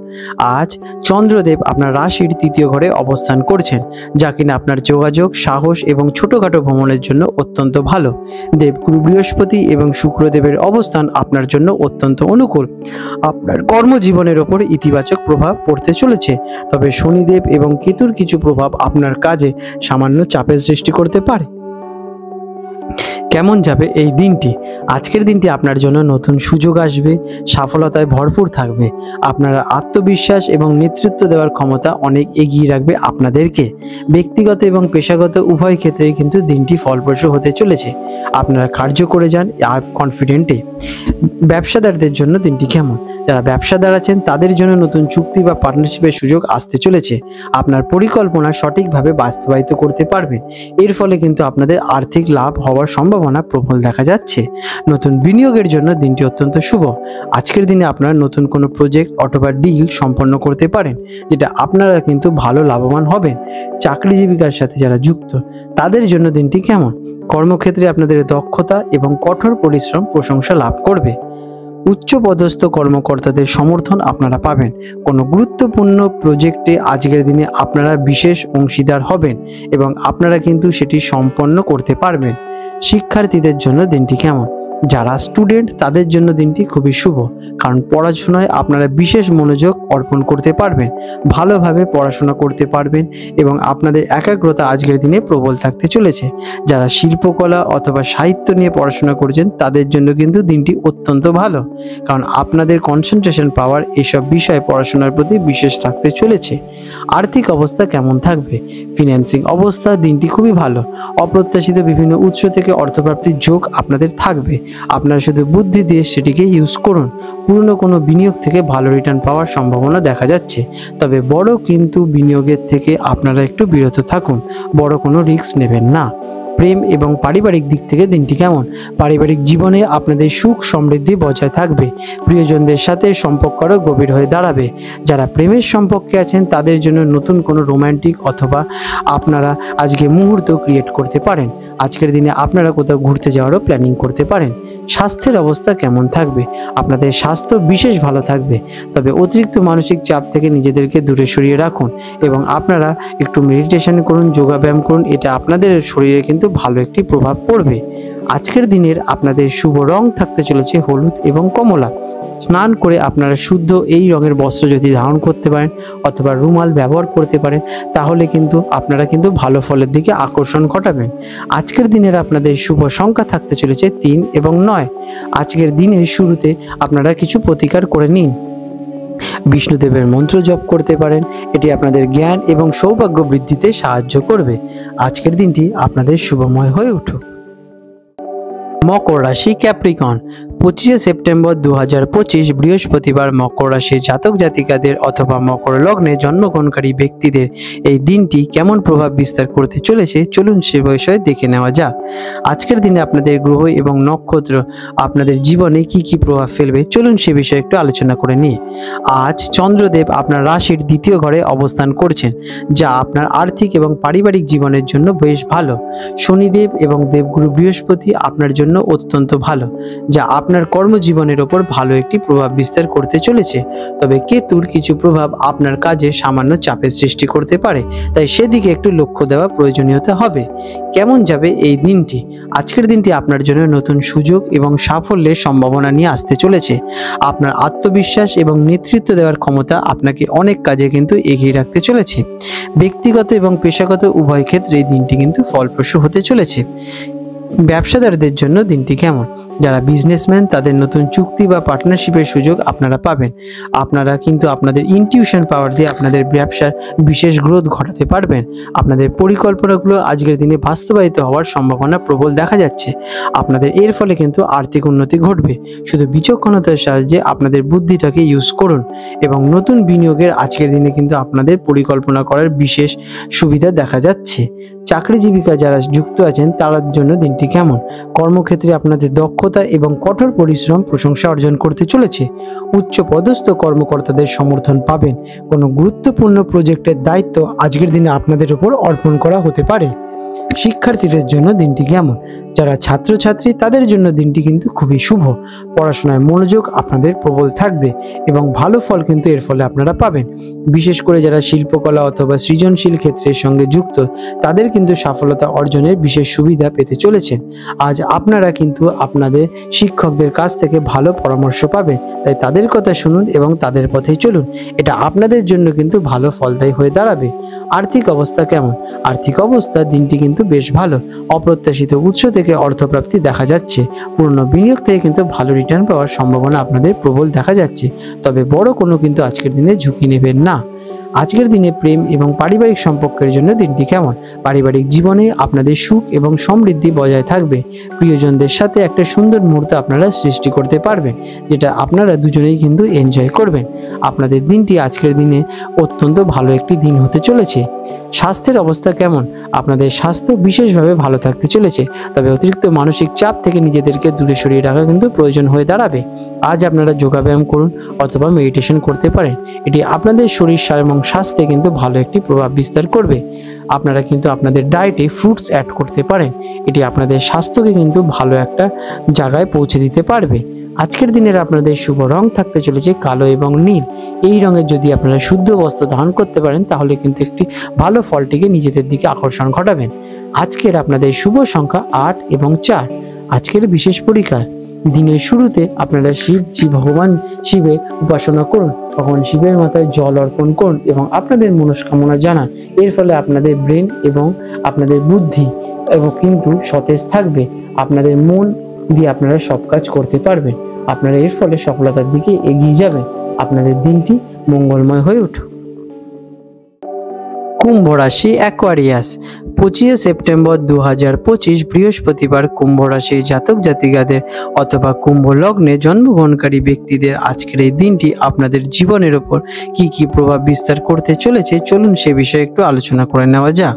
আজ চন্দ্রদেব আপনার রাশির 3য় ঘরে অবস্থান করছেন, যা কিনা আপনার যোগাযোগ, সাহস এবং ছোটখাটো ভ্রমণের জন্য অত্যন্ত ভালো। দেবগুরু বৃহস্পতি এবং শুক্রদেবের অবস্থান আপনার জন্য অত্যন্ত অনুকূল। আপনার কর্মজীবনের ওপর ইতিবাচক প্রভাব পড়তে চলেছে, তবে শনিদেব এবং কেতুর কিছু প্রভাব আপনার কাজে সামান্য চাপের সৃষ্টি করতে পারে। কেমন যাবে এই দিনটি? আজকের দিনটি আপনার জন্য নতুন সুযোগ আসবে, সফলতায় ভরপুর থাকবে। আপনারা আত্মবিশ্বাস এবং নেতৃত্ব দেওয়ার ক্ষমতা অনেক এগিয়ে রাখবে আপনাদেরকে। ব্যক্তিগত এবং পেশাগত উভয় ক্ষেত্রেই কিন্তু দিনটি ফলপ্রসূ হতে চলেছে। আপনারা কার্য করে যান আর কনফিডেন্টে। ব্যবসাদারদের জন্য দিনটি কেমন? যারা ব্যবসাদার আছেন তাদের জন্য নতুন চুক্তি বা পার্টনারশিপের সুযোগ আসতে চলেছে। আপনার পরিকল্পনা সঠিকভাবে বাস্তবায়িত করতে পারবেন। এর ফলে কিন্তু আপনাদের আর্থিক লাভ হওয়ার সম্ভাবনা প্রবল দেখা যাচ্ছে। নতুন বিনিয়োগের জন্য দিনটি অত্যন্ত শুভ। আজকের দিনে আপনারা নতুন কোনো প্রজেক্ট অথবা ডিল সম্পন্ন করতে পারেন, যেটা আপনারা কিন্তু ভালো লাভবান হবেন। চাকরি জীবিকার সাথে যারা যুক্ত তাদের জন্য দিনটি কেমন? কর্মক্ষেত্রে আপনাদের দক্ষতা এবং কঠোর পরিশ্রম প্রশংসা লাভ করবে। উচ্চপদস্থ কর্মকর্তাদের সমর্থন আপনারা পাবেন। কোনো গুরুত্বপূর্ণ প্রজেক্টে আজকের দিনে আপনারা বিশেষ অংশীদার হবেন এবং আপনারা কিন্তু সেটি সম্পন্ন করতে পারবেন। শিক্ষার্থীদের জন্য দিনটি কেমন? যারা স্টুডেন্ট তাদের জন্য দিনটি খুবই শুভ, কারণ পড়াশোনায় আপনারা বিশেষ মনোযোগ অর্পণ করতে পারবেন, ভালোভাবে পড়াশোনা করতে পারবেন এবং আপনাদের একাগ্রতা আজকের দিনে প্রবল থাকতে চলেছে। যারা শিল্পকলা অথবা সাহিত্য নিয়ে পড়াশোনা করছেন তাদের জন্য কিন্তু দিনটি অত্যন্ত ভালো, কারণ আপনাদের কনসেন্ট্রেশন পাওয়ার এসব বিষয়ে পড়াশোনার প্রতি বিশেষ থাকতে চলেছে। আর্থিক অবস্থা কেমন থাকবে? ফিন্যান্সিং অবস্থা দিনটি খুবই ভালো। অপ্রত্যাশিত বিভিন্ন উৎস থেকে অর্থপ্রাপ্তির যোগ আপনাদের থাকবে। আপনারা শুধু বুদ্ধি দিয়ে সেটিকে ইউজ করুন। পুরনো কোনো বিনিয়োগ থেকে ভালো রিটার্ন পাওয়ার সম্ভাবনা দেখা যাচ্ছে, তবে বড় কিন্তু বিনিয়োগের থেকে আপনারা একটু বিরত থাকুন। বড় কোনো রিস্ক নেবেন না। প্রেম এবং পারিবারিক দিক থেকে দিনটি কেমন? পারিবারিক জীবনে আপনাদের সুখ সমৃদ্ধি বজায় থাকবে। প্রিয়জনদের সাথে সম্পর্ক আরও গভীর হয়ে দাঁড়াবে। যারা প্রেমের সম্পর্কে আছেন তাদের জন্য নতুন কোনো রোমান্টিক অথবা আপনারা আজকে মুহূর্ত ক্রিয়েট করতে পারেন। আজকের দিনে আপনারা কোথাও ঘুরতে যাওয়ারও প্ল্যানিং করতে পারেন। স্বাস্থ্যের অবস্থা কেমন থাকবে? আপনাদের স্বাস্থ্য বিশেষ ভালো থাকবে, তবে অতিরিক্ত মানসিক চাপ থেকে নিজেদেরকে দূরে সরিয়ে রাখুন এবং আপনারা একটু মেডিটেশন করুন, যোগাব্যায়াম করুন। এটা আপনাদের শরীরে কিন্তু ভালো একটি প্রভাব পড়বে। আজকের দিনের আপনাদের শুভ রং থাকতে চলেছে হলুদ এবং কমলা। স্নান করে আপনারা শুদ্ধ এই রঙের বস্ত্র যদি ধারণ করতে পারেন অথবা রুমাল ব্যবহার করতে পারেন তাহলে কিন্তু আপনারা কিন্তু ভালো ফলের দিকে আকর্ষণ ঘটাবেন। আজকের দিনের আপনাদের শুভ সংখ্যা থাকতে চলেছে 3 এবং 9। আজকের দিনের শুরুতে আপনারা কিছু প্রতিকার করে নিন। বিষ্ণুদেবের মন্ত্র জপ করতে পারেন, এটি আপনাদের জ্ঞান এবং সৌভাগ্য বৃদ্ধিতে সাহায্য করবে। আজকের দিনটি আপনাদের শুভময় হয়ে উঠুক। মকর রাশি ক্যাপ্রিকন, 25শে সেপ্টেম্বর 2025 বৃহস্পতিবার মকর রাশির জাতক জাতিকাদের অথবা মকর লগ্নে জন্মগ্রহণকারী ব্যক্তিদের এই দিনটি কেমন প্রভাব বিস্তার করতে চলেছে চলুন সে বিষয়ে দেখে নেওয়া যাক। আজকের দিনে আপনাদের গ্রহ এবং নক্ষত্র আপনাদের জীবনে কি কি প্রভাব ফেলবে চলুন সে বিষয়ে একটু আলোচনা করে নিই। আজ চন্দ্রদেব আপনার রাশির দ্বিতীয় ঘরে অবস্থান করছেন, যা আপনার আর্থিক এবং পারিবারিক জীবনের জন্য বেশ ভালো। শনিদেব এবং দেবগুরু বৃহস্পতি আপনার জন্য অত্যন্ত ভালো, যা আপনার কর্মজীবনের ওপর ভালো একটি প্রভাব বিস্তার করতে চলেছে। তবে কেতুর কিছু প্রভাব আপনার কাজে সামান্য চাপের সৃষ্টি করতে পারে, তাই সেদিকে একটু লক্ষ্য দেওয়া প্রয়োজনীয়তা হবে। কেমন যাবে এই দিনটি? আজকের দিনটি আপনার জন্য নতুন সুযোগ এবং সাফল্যের সম্ভাবনা নিয়ে আসতে চলেছে। আপনার আত্মবিশ্বাস এবং নেতৃত্ব দেওয়ার ক্ষমতা আপনাকে অনেক কাজে কিন্তু এগিয়ে রাখতে চলেছে। ব্যক্তিগত এবং পেশাগত উভয় ক্ষেত্রে এই দিনটি কিন্তু ফলপ্রসূ হতে চলেছে। ব্যবসাদারদের জন্য দিনটি কেমন? যারা বিজনেসম্যান তাদের নতুন চুক্তি বা পার্টনারশিপের সুযোগ আপনারা পাবেন। আপনারা কিন্তু আপনাদের ইনটিউশন পাওয়ার দিয়ে আপনাদের ব্যবসার বিশেষ গ্রোথ ঘটাতে পারবেন। আপনাদের পরিকল্পনাগুলো আজকের দিনে বাস্তবায়িত হওয়ার সম্ভাবনা প্রবল দেখা যাচ্ছে। আপনাদের এর ফলে কিন্তু আর্থিক উন্নতি ঘটবে। শুধু বিচক্ষণতার সাহায্যে আপনাদের বুদ্ধিটাকে ইউজ করুন এবং নতুন বিনিয়োগের আজকের দিনে কিন্তু আপনাদের পরিকল্পনা করার বিশেষ সুবিধা দেখা যাচ্ছে। চাকরিজীবিকা যারা যুক্ত আছেন তাদের জন্য দিনটি কেমন? কর্মক্ষেত্রে আপনাদের দক্ষতা এবং কঠোর পরিশ্রম প্রশংসা অর্জন করতে চলেছে। উচ্চ পদস্থ কর্মকর্তাদের সমর্থন পাবেন। কোনো গুরুত্বপূর্ণ প্রজেক্টের দায়িত্ব আজকের দিনে আপনাদের উপর অর্পণ করা হতে পারে। শিক্ষার্থীদের জন্য দিনটি কেমন? যারা ছাত্রছাত্রী তাদের জন্য দিনটি কিন্তু খুবই শুভ। পড়াশোনায় মনোযোগ আপনাদের প্রবল থাকবে এবং ভালো ফল কিন্তু এর ফলে আপনারা পাবেন। বিশেষ করে যারা শিল্পকলা অথবা সৃজনশীল ক্ষেত্রের সঙ্গে যুক্ত তাদের কিন্তু সফলতা অর্জনের বিশেষ সুবিধা পেতে চলেছেন। আজ আপনারা কিন্তু আপনাদের শিক্ষকদের কাছ থেকে ভালো পরামর্শ পাবেন, তাই তাদের কথা শুনুন এবং তাদের পথেই চলুন। এটা আপনাদের জন্য কিন্তু ভালো ফলদায়ী হয়ে দাঁড়াবে। আর্থিক অবস্থা কেমন? আর্থিক অবস্থা দিনটি কিন্তু বেশ ভালো। অপ্রত্যাশিত উৎস থেকে অর্থপ্রাপ্তি দেখা যাচ্ছে। পুরনো বিনিয়োগ থেকে কিন্তু ভালো রিটার্ন পাওয়ার সম্ভাবনা আপনাদের প্রবল দেখা যাচ্ছে। তবে বড় কোনো কিন্তু আজকের দিনে ঝুঁকি নেবেন না। আজকের দিনে প্রেম এবং পারিবারিক সম্পর্কের জন্য দিনটি কেমন? পারিবারিক জীবনে আপনাদের সুখ এবং সমৃদ্ধি বজায় থাকবে। প্রিয়জনদের সাথে একটা সুন্দর মুহূর্ত আপনারা সৃষ্টি করতে পারবেন, যেটা আপনারা দুজনেই কিন্তু এনজয় করবেন। আপনাদের দিনটি আজকের দিনে অত্যন্ত ভালো একটি দিন হতে চলেছে। স্বাস্থ্যের অবস্থা কেমন? আপনাদের স্বাস্থ্য বিশেষভাবে ভালো থাকতে চলেছে, তবে অতিরিক্ত মানসিক চাপ থেকে নিজেদেরকে দূরে সরিয়ে রাখা কিন্তু প্রয়োজন হয়ে দাঁড়াবে। আজ আপনারা যোগাব্যায়াম করুন অথবা মেডিটেশন করতে পারেন। এটি আপনাদের শরীর এবং স্বাস্থ্যে কিন্তু ভালো একটি প্রভাব বিস্তার করবে। আপনারা কিন্তু আপনাদের ডায়েটে ফ্রুটস অ্যাড করতে পারেন। এটি আপনাদের স্বাস্থ্যকে কিন্তু ভালো একটা জায়গায় পৌঁছে দিতে পারবে। আজকের দিনের আপনাদের শুভ রং থাকতে চলেছে কালো এবং নীল। এই রঙের যদি আপনারা শুদ্ধ বস্ত্র ধারণ করতে পারেন তাহলে কিন্তু একটি ভালো ফলটিকে নিজেদের দিকে আকর্ষণ ঘটাবেন। আজকের আপনাদের শুভ সংখ্যা 8 এবং 4। আজকের বিশেষ পরিকার দিনের শুরুতে আপনারা ভগবান শিবের উপাসনা করুন। তখন শিবের মাথায় জল অর্পণ করুন এবং আপনাদের মনস্কামনা জানান। এর ফলে আপনাদের ব্রেন এবং আপনাদের বুদ্ধি এবং কিন্তু সতেজ থাকবে। আপনাদের মন দিয়ে আপনারা সব কাজ করতে পারবেন। আপনারা এর ফলে সফলতার দিকে এগিয়ে যাবেন। আপনাদের দিনটি মঙ্গলময় হয়ে উঠুক। কুম্ভ রাশি অ্যাকোয়ারিয়াস 25শে সেপ্টেম্বর 2025 বৃহস্পতিবার কুম্ভ রাশির জাতক জাতিকাদের অথবা কুম্ভ লগ্নে জন্মগ্রহণকারী ব্যক্তিদের আজকের এই দিনটি আপনাদের জীবনের ওপর কি কি প্রভাব বিস্তার করতে চলেছে চলুন সে বিষয়ে একটু আলোচনা করে নেওয়া যাক।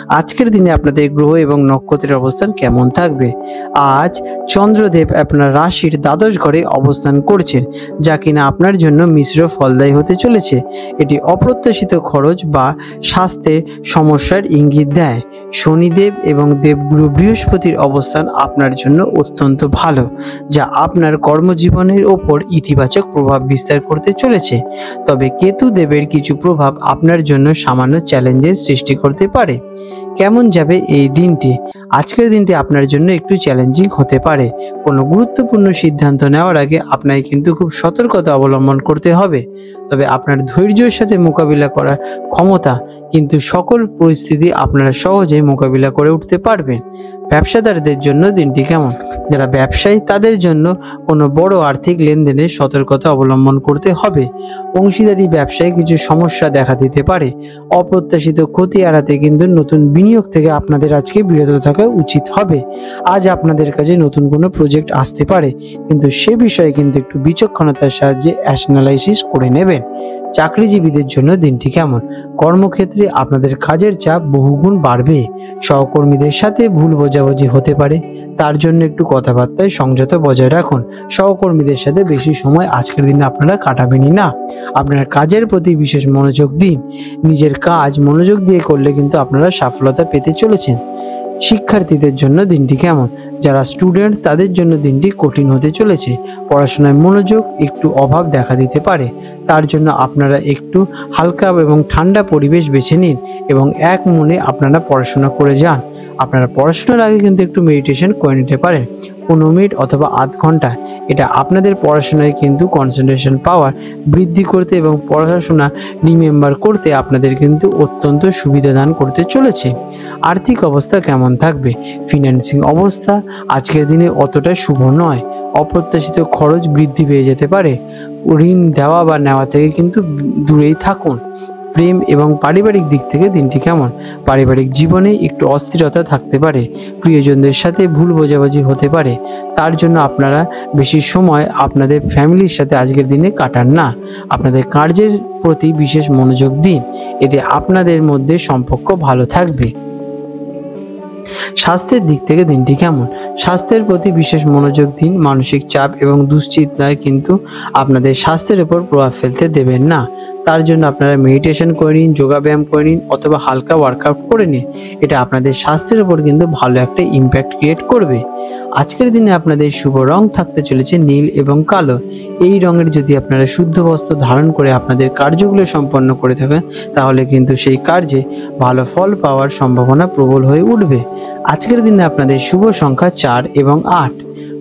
আজকের দিনে আপনাদের গ্রহ এবং নক্ষত্রের অবস্থান কেমন থাকবে? আজ চন্দ্রদেব আপনার রাশির দ্বাদশ ঘরে অবস্থান করছেন, যা কিনা আপনার জন্য মিশ্র ফলদায়ী হতে চলেছে। এটি অপ্রত্যাশিত খরচ বা স্বাস্থ্যের সমস্যার ইঙ্গিত দেয়। শনিদেব এবং দেবগুরু বৃহস্পতির অবস্থান আপনার জন্য অত্যন্ত ভালো, যা আপনার কর্মজীবনের ওপর ইতিবাচক প্রভাব বিস্তার করতে চলেছে। তবে কেতু দেবের কিছু প্রভাব আপনার জন্য সামান্য চ্যালেঞ্জের সৃষ্টি করতে পারে। কেমন যাবে এই দিনটি? আজকের দিনটি আপনার জন্য একটু চ্যালেঞ্জিং হতে পারে। কোনো গুরুত্বপূর্ণ সিদ্ধান্ত নেওয়ার আগে আপনাকে কিন্তু খুব সতর্কতা অবলম্বন করতে হবে। তবে আপনার ধৈর্যের সাথে মোকাবিলা করার ক্ষমতা কিন্তু সকল পরিস্থিতি আপনারা সহজেই মোকাবিলা করে উঠতে পারবেন। ব্যবসাদারদের জন্য দিনটি কেমন? যারা ব্যবসায়ী তাদের জন্য কোনো বড় আর্থিক লেনদেনে সতর্কতা অবলম্বন করতে হবে। অংশীদারি ব্যবসায় কিছু সমস্যা দেখা দিতে পারে। অপ্রত্যাশিত ক্ষতি এড়াতে কিন্তু নতুন বিনিয়োগ থেকে আপনাদের আজকে বিরত থাকা উচিত হবে। আজ আপনাদের কাছে নতুন কোনো প্রজেক্ট আসতে পারে, কিন্তু সে বিষয়ে কিন্তু একটু বিচক্ষণতার সাহায্যে অ্যানালাইসিস করে নেবেন। চাকরিজীবীদের জন্য দিনটি কেমন? কর্মক্ষেত্রে আপনাদের কাজের চাপ বহুগুণ বাড়বে। সহকর্মীদের সাথে ভুল বোঝাবুঝি হতে পারে, তার জন্য একটু কথাবার্তায় সংযত বজায় রাখুন। সহকর্মীদের সাথে বেশি সময় আজকের দিনে আপনারা কাটাবেনই না। আপনার কাজের প্রতি বিশেষ মনোযোগ দিন। নিজের কাজ মনোযোগ দিয়ে করলে কিন্তু আপনারা সফলতা পেতে চলেছেন। শিক্ষার্থীদের জন্য দিনটি কেমন? যারা স্টুডেন্ট তাদের জন্য দিনটি কঠিন হতে চলেছে। পড়াশোনায় মনোযোগ একটু অভাব দেখা দিতে পারে, তার জন্য আপনারা একটু হালকা এবং ঠান্ডা পরিবেশ বেছে নিন এবং এক মনে আপনারা পড়াশোনা করে যান। আপনারা পড়াশোনার আগে কিন্তু একটু মেডিটেশন করে নিতে পারেন, 15 মিনিট অথবা আধ ঘন্টা। এটা আপনাদের পড়াশোনায় কিন্তু কনসেন্ট্রেশন পাওয়ার বৃদ্ধি করতে এবং পড়াশোনা রিমেম্বার করতে আপনাদের কিন্তু অত্যন্ত সুবিধা দান করতে চলেছে। আর্থিক অবস্থা কেমন থাকবে? ফিন্যান্সিং অবস্থা আজকের দিনে অতটা শুভ নয়। অপ্রত্যাশিত খরচ বৃদ্ধি পেয়ে যেতে পারে। ঋণ দেওয়া বা নেওয়া থেকে কিন্তু দূরেই থাকুন। প্রেম এবং পারিবারিক দিক থেকে দিনটি কেমন? পারিবারিক জীবনে একটু অস্থিরতা থাকতে পারে। প্রিয়জনদের সাথে ভুল বোঝাবুঝি হতে পারে, তার জন্য আপনারা বেশি সময় আপনাদের ফ্যামিলির সাথে আজকের দিনে কাটান না। আপনাদের কাজের প্রতি বিশেষ মনোযোগ দিন, এতে আপনাদের মধ্যে সম্পর্ক ভালো থাকবে। স্বাস্থ্যের দিক থেকে দিনটি কেমন? স্বাস্থ্যের প্রতি বিশেষ মনোযোগ দিন। মানসিক চাপ এবং দুশ্চিন্তায় কিন্তু আপনাদের স্বাস্থ্যের উপর প্রভাব ফেলতে দেবেন না। তার জন্য আপনারা মেডিটেশন করে নিন, যোগাব্যায়াম করে নিন অথবা হালকা ওয়ার্কআউট করে নিন। এটা আপনাদের স্বাস্থ্যের উপর কিন্তু ভালো একটা ইম্প্যাক্ট ক্রিয়েট করবে। আজকের দিনে আপনাদের শুভ রং থাকতে চলেছে নীল এবং কালো। এই রঙের যদি আপনারা শুদ্ধ বস্ত্র ধারণ করে আপনাদের কার্যগুলো সম্পন্ন করে থাকেন, তাহলে কিন্তু সেই কার্যে ভালো ফল পাওয়ার সম্ভাবনা প্রবল হয়ে উঠবে। আজকের দিনে আপনাদের শুভ সংখ্যা 4 এবং 8।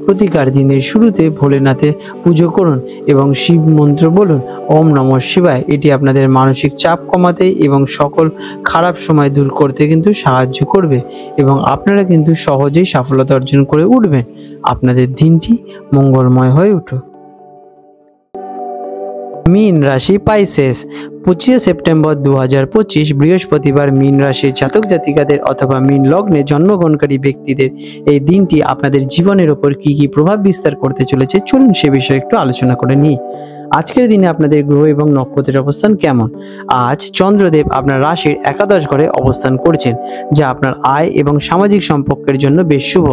প্রতিকার দিনের শুরুতে ভোলেনাথে পুজো করুন এবং শিব মন্ত্র বলুন, ওম নমঃ শিবায়। এটি আপনাদের মানসিক চাপ কমাতে এবং সকল খারাপ সময় দূর করতে কিন্তু সাহায্য করবে এবং আপনারা কিন্তু সহজেই সফলতা অর্জন করে উঠবেন। আপনাদের দিনটি মঙ্গলময় হয়ে উঠুক। মীন রাশি পাইসেস, 25 সেপ্টেম্বর 2025 বৃহস্পতিবার মীন রাশির জাতক জাতিকাদের অথবা মীন লগ্নে জন্মগ্রহণকারী ব্যক্তিদের এই দিনটি আপনাদের জীবনের ওপর কি কি প্রভাব বিস্তার করতে চলেছে, চলুন সে বিষয়ে একটু আলোচনা করে নিই। আজকের দিনে আপনাদের গ্রহ এবং নক্ষত্রের অবস্থান কেমন? আজ চন্দ্রদেব আপনার রাশির একাদশ ঘরে অবস্থান করছেন, যা আপনার আয় এবং সামাজিক সম্পর্কের জন্য বেশ শুভ।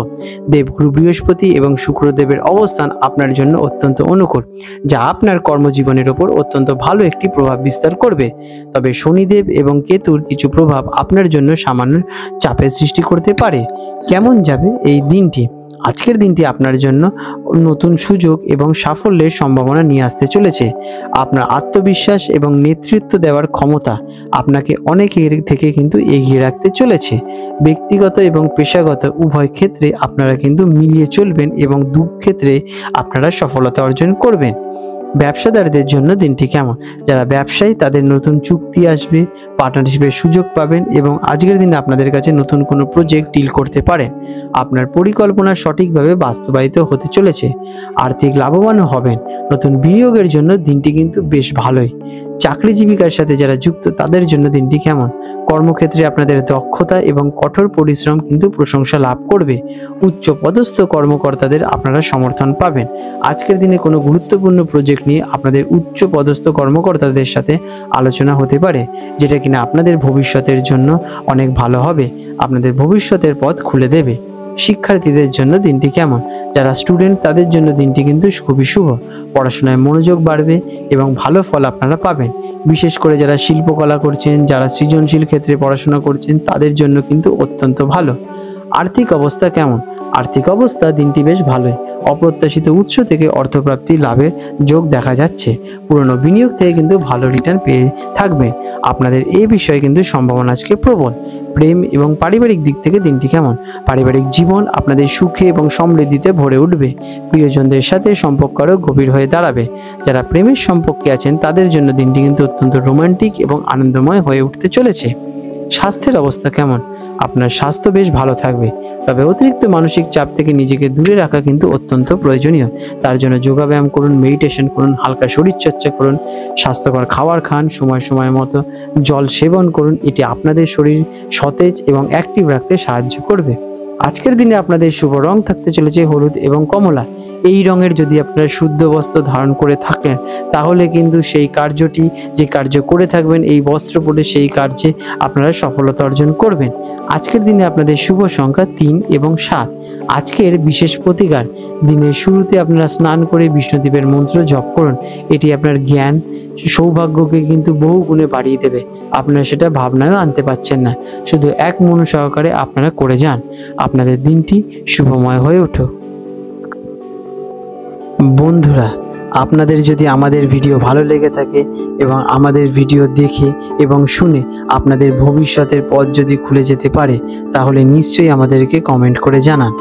দেবগুরু বৃহস্পতি এবং শুক্রদেবের অবস্থান আপনার জন্য অত্যন্ত অনুকূল, যা আপনার কর্মজীবনের ওপর অত্যন্ত ভালো একটি প্রভাব বিস্তার করবে। তবে শনিদেব এবং কেতুর কিছু প্রভাব আপনার জন্য সামান্য চাপের সৃষ্টি করতে পারে। কেমন যাবে এই দিনটি? আজকের দিনটি আপনার জন্য নতুন সুযোগ এবং সাফল্যের সম্ভাবনা নিয়ে আসতে চলেছে। আপনার আত্মবিশ্বাস এবং নেতৃত্ব দেওয়ার ক্ষমতা আপনাকে অনেকের থেকে কিন্তু এগিয়ে রাখতে চলেছে। ব্যক্তিগত এবং পেশাগত উভয় ক্ষেত্রে আপনারা কিন্তু মিলিয়ে চলবেন এবং দু ক্ষেত্রে আপনারা সফলতা অর্জন করবেন। ব্যবসাদারদের জন্য দিনটি কেমন? যারা ব্যবসায়ী তাদের নতুন চুক্তি আসবে, পার্টনারশিপের সুযোগ পাবেন এবং আজকের দিনে আপনাদের কাছে নতুন কোনো প্রজেক্ট ডিল করতে পারেন। আপনার পরিকল্পনা সঠিকভাবে বাস্তবায়িত হতে চলেছে। আর্থিক লাভবানও হবেন। নতুন বিনিয়োগের জন্য দিনটি কিন্তু বেশ ভালোই। চাকরিজীবিকার সাথে যারা যুক্ত তাদের জন্য দিনটি কেমন? কর্মক্ষেত্রে আপনাদের দক্ষতা এবং কঠোর পরিশ্রম কিন্তু প্রশংসা লাভ করবে। উচ্চ পদস্থ কর্মকর্তাদের আপনারা সমর্থন পাবেন। আজকের দিনে কোনো গুরুত্বপূর্ণ প্রজেক্ট নিয়ে আপনাদের উচ্চ পদস্থ কর্মকর্তাদের সাথে আলোচনা হতে পারে, যেটা কিনা আপনাদের ভবিষ্যতের জন্য অনেক ভালো হবে, আপনাদের ভবিষ্যতের পথ খুলে দেবে। শিক্ষার্থীদের জন্য দিনটি কেমন? যারা স্টুডেন্ট তাদের জন্য দিনটি কিন্তু খুবই শুভ। পড়াশোনায় মনোযোগ বাড়বে এবং ভালো ফল আপনারা পাবেন। বিশেষ করে যারা শিল্পকলা করছেন, যারা সৃজনশীল ক্ষেত্রে পড়াশোনা করছেন তাদের জন্য কিন্তু অত্যন্ত ভালো। আর্থিক অবস্থা কেমন? আর্থিক অবস্থা দিনটি বেশ ভালোই। অপ্রত্যাশিত উৎস থেকে অর্থপ্রাপ্তি লাভের যোগ দেখা যাচ্ছে। পুরনো বিনিয়োগ থেকে কিন্তু ভালো রিটার্ন পেয়ে থাকবেন। আপনাদের এই বিষয়ে কিন্তু সম্ভাবনা আজকে প্রবল। প্রেম এবং পারিবারিক দিক থেকে দিনটি কেমন? পারিবারিক জীবন আপনাদের সুখে এবং সমৃদ্ধিতে ভরে উঠবে। প্রিয়জনদের সাথে সম্পর্ক আরও গভীর হয়ে দাঁড়াবে। যারা প্রেমের সম্পর্কে আছেন তাদের জন্য দিনটি কিন্তু অত্যন্ত রোমান্টিক এবং আনন্দময় হয়ে উঠতে চলেছে। স্বাস্থ্যের অবস্থা কেমন? আপনার স্বাস্থ্য বেশ ভালো থাকবে। তবে অতিরিক্ত মানসিক চাপ থেকে নিজেকে দূরে রাখা কিন্তু অত্যন্ত প্রয়োজনীয়। তার জন্য যোগাব্যায়াম করুন, মেডিটেশন করুন, হালকা শরীরচর্চা করুন, স্বাস্থ্যকর খাবার খান, সময় সময় মতো জল সেবন করুন। এটি আপনাদের শরীর সতেজ এবং অ্যাক্টিভ রাখতে সাহায্য করবে। আজকের দিনে আপনাদের শুভ রং থাকতে চলেছে হলুদ এবং কমলা। এই রঙের যদি আপনারা শুদ্ধ বস্ত্র ধারণ করে থাকেন তাহলে কিন্তু সেই কার্যটি, যে কার্য করে থাকবেন এই বস্ত্র পরে, সেই কার্যে আপনারা সফলতা অর্জন করবেন। আজকের দিনে আপনাদের শুভ সংখ্যা 3 এবং 7। আজকের বিশেষ প্রতিকার, দিনের শুরুতে আপনারা স্নান করে বিষ্ণুদেবের মন্ত্র জপ করুন। এটি আপনার জ্ঞান সৌভাগ্যকে কিন্তু বহু গুণে বাড়িয়ে দেবে। আপনারা সেটা ভাবনায়ও আনতে পারছেন না। শুধু এক মন সহকারে আপনারা করে যান, আপনাদের দিনটি শুভময় হয়ে উঠুক। বন্ধুরা, আপনাদের যদি আমাদের ভিডিও ভালো লেগে থাকে এবং আমাদের ভিডিও দেখে এবং শুনে আপনাদের ভবিষ্যতের পথ যদি খুলে যেতে পারে, তাহলে নিশ্চয়ই আমাদেরকে কমেন্ট করে জানান।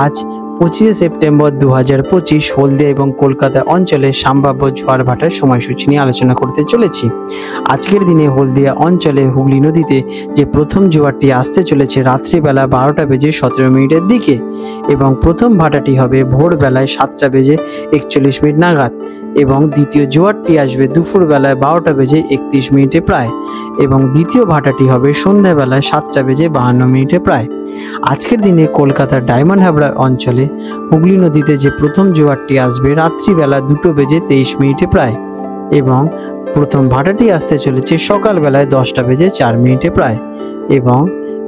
আজ 25 সেপ্টেম্বর 2025 হলদিয়া এবং কলকাতা অঞ্চলে সম্ভাব্য জোয়ার ভাটার সময়সূচি নিয়ে আলোচনা করতে চলেছি। আজকের দিনে হলদিয়া অঞ্চলে হুগলি নদীতে যে প্রথম জোয়ারটি আসতে চলেছে রাত্রিবেলা 12টা বেজে 17 মিনিটের দিকে, এবং প্রথম ভাটাটি হবে ভোরবেলায় 7টা বেজে 41 মিনিট নাগাদ, এবং দ্বিতীয় জোয়ারটি আসবে দুপুরবেলায় 12টা বেজে 31 মিনিটে প্রায়, এবং দ্বিতীয় ভাটাটি হবে সন্ধ্যাবেলায় 7টা বেজে 52 মিনিটে প্রায়। আজকের দিনে কলকাতার ডায়মন্ড হারবার অঞ্চলে হুগলি নদীতে যে প্রথম জোয়ারটি আসবে রাত্রিবেলা 2টো বেজে 23 মিনিটে প্রায়, এবং প্রথম ভাটাটি আসতে চলেছে সকালবেলায় 10টা বেজে 4 মিনিটে প্রায়, এবং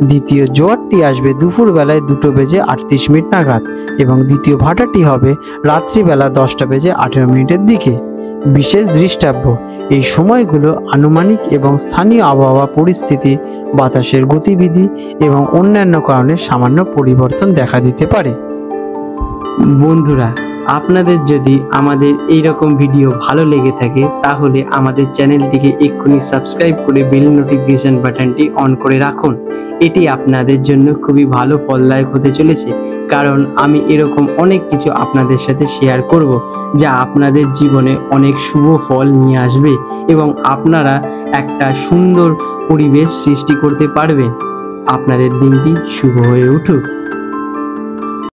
দ্বিতীয় জোয়ারটি আসবে দুপুরবেলায় 2টো বেজে 38 মিনিট নাগাদ, এবং দ্বিতীয় ভাটাটি হবে রাত্রিবেলা 10টা বেজে 18 মিনিটের দিকে। বিশেষ দৃষ্টাব্য, এই সময়গুলো আনুমানিক এবং স্থানীয় আবহাওয়া পরিস্থিতি, বাতাসের গতিবিধি এবং অন্যান্য কারণে সামান্য পরিবর্তন দেখা দিতে পারে। বন্ধুরা, আপনাদের যদি আমাদের এই রকম ভিডিও ভালো লেগে থাকে তাহলে আমাদের চ্যানেলটিকে এক্ষুনি সাবস্ক্রাইব করে বেল নোটিফিকেশন বাটনটি অন করে রাখুন। এটি আপনাদের জন্য খুবই ভালো ফলদায়ক হতে চলেছে, কারণ আমি এরকম অনেক কিছু আপনাদের সাথে শেয়ার করব যা আপনাদের জীবনে অনেক শুভ ফল নিয়ে আসবে এবং আপনারা একটা সুন্দর পরিবেশ সৃষ্টি করতে পারবেন। আপনাদের দিনটি শুভ হয়ে উঠুক।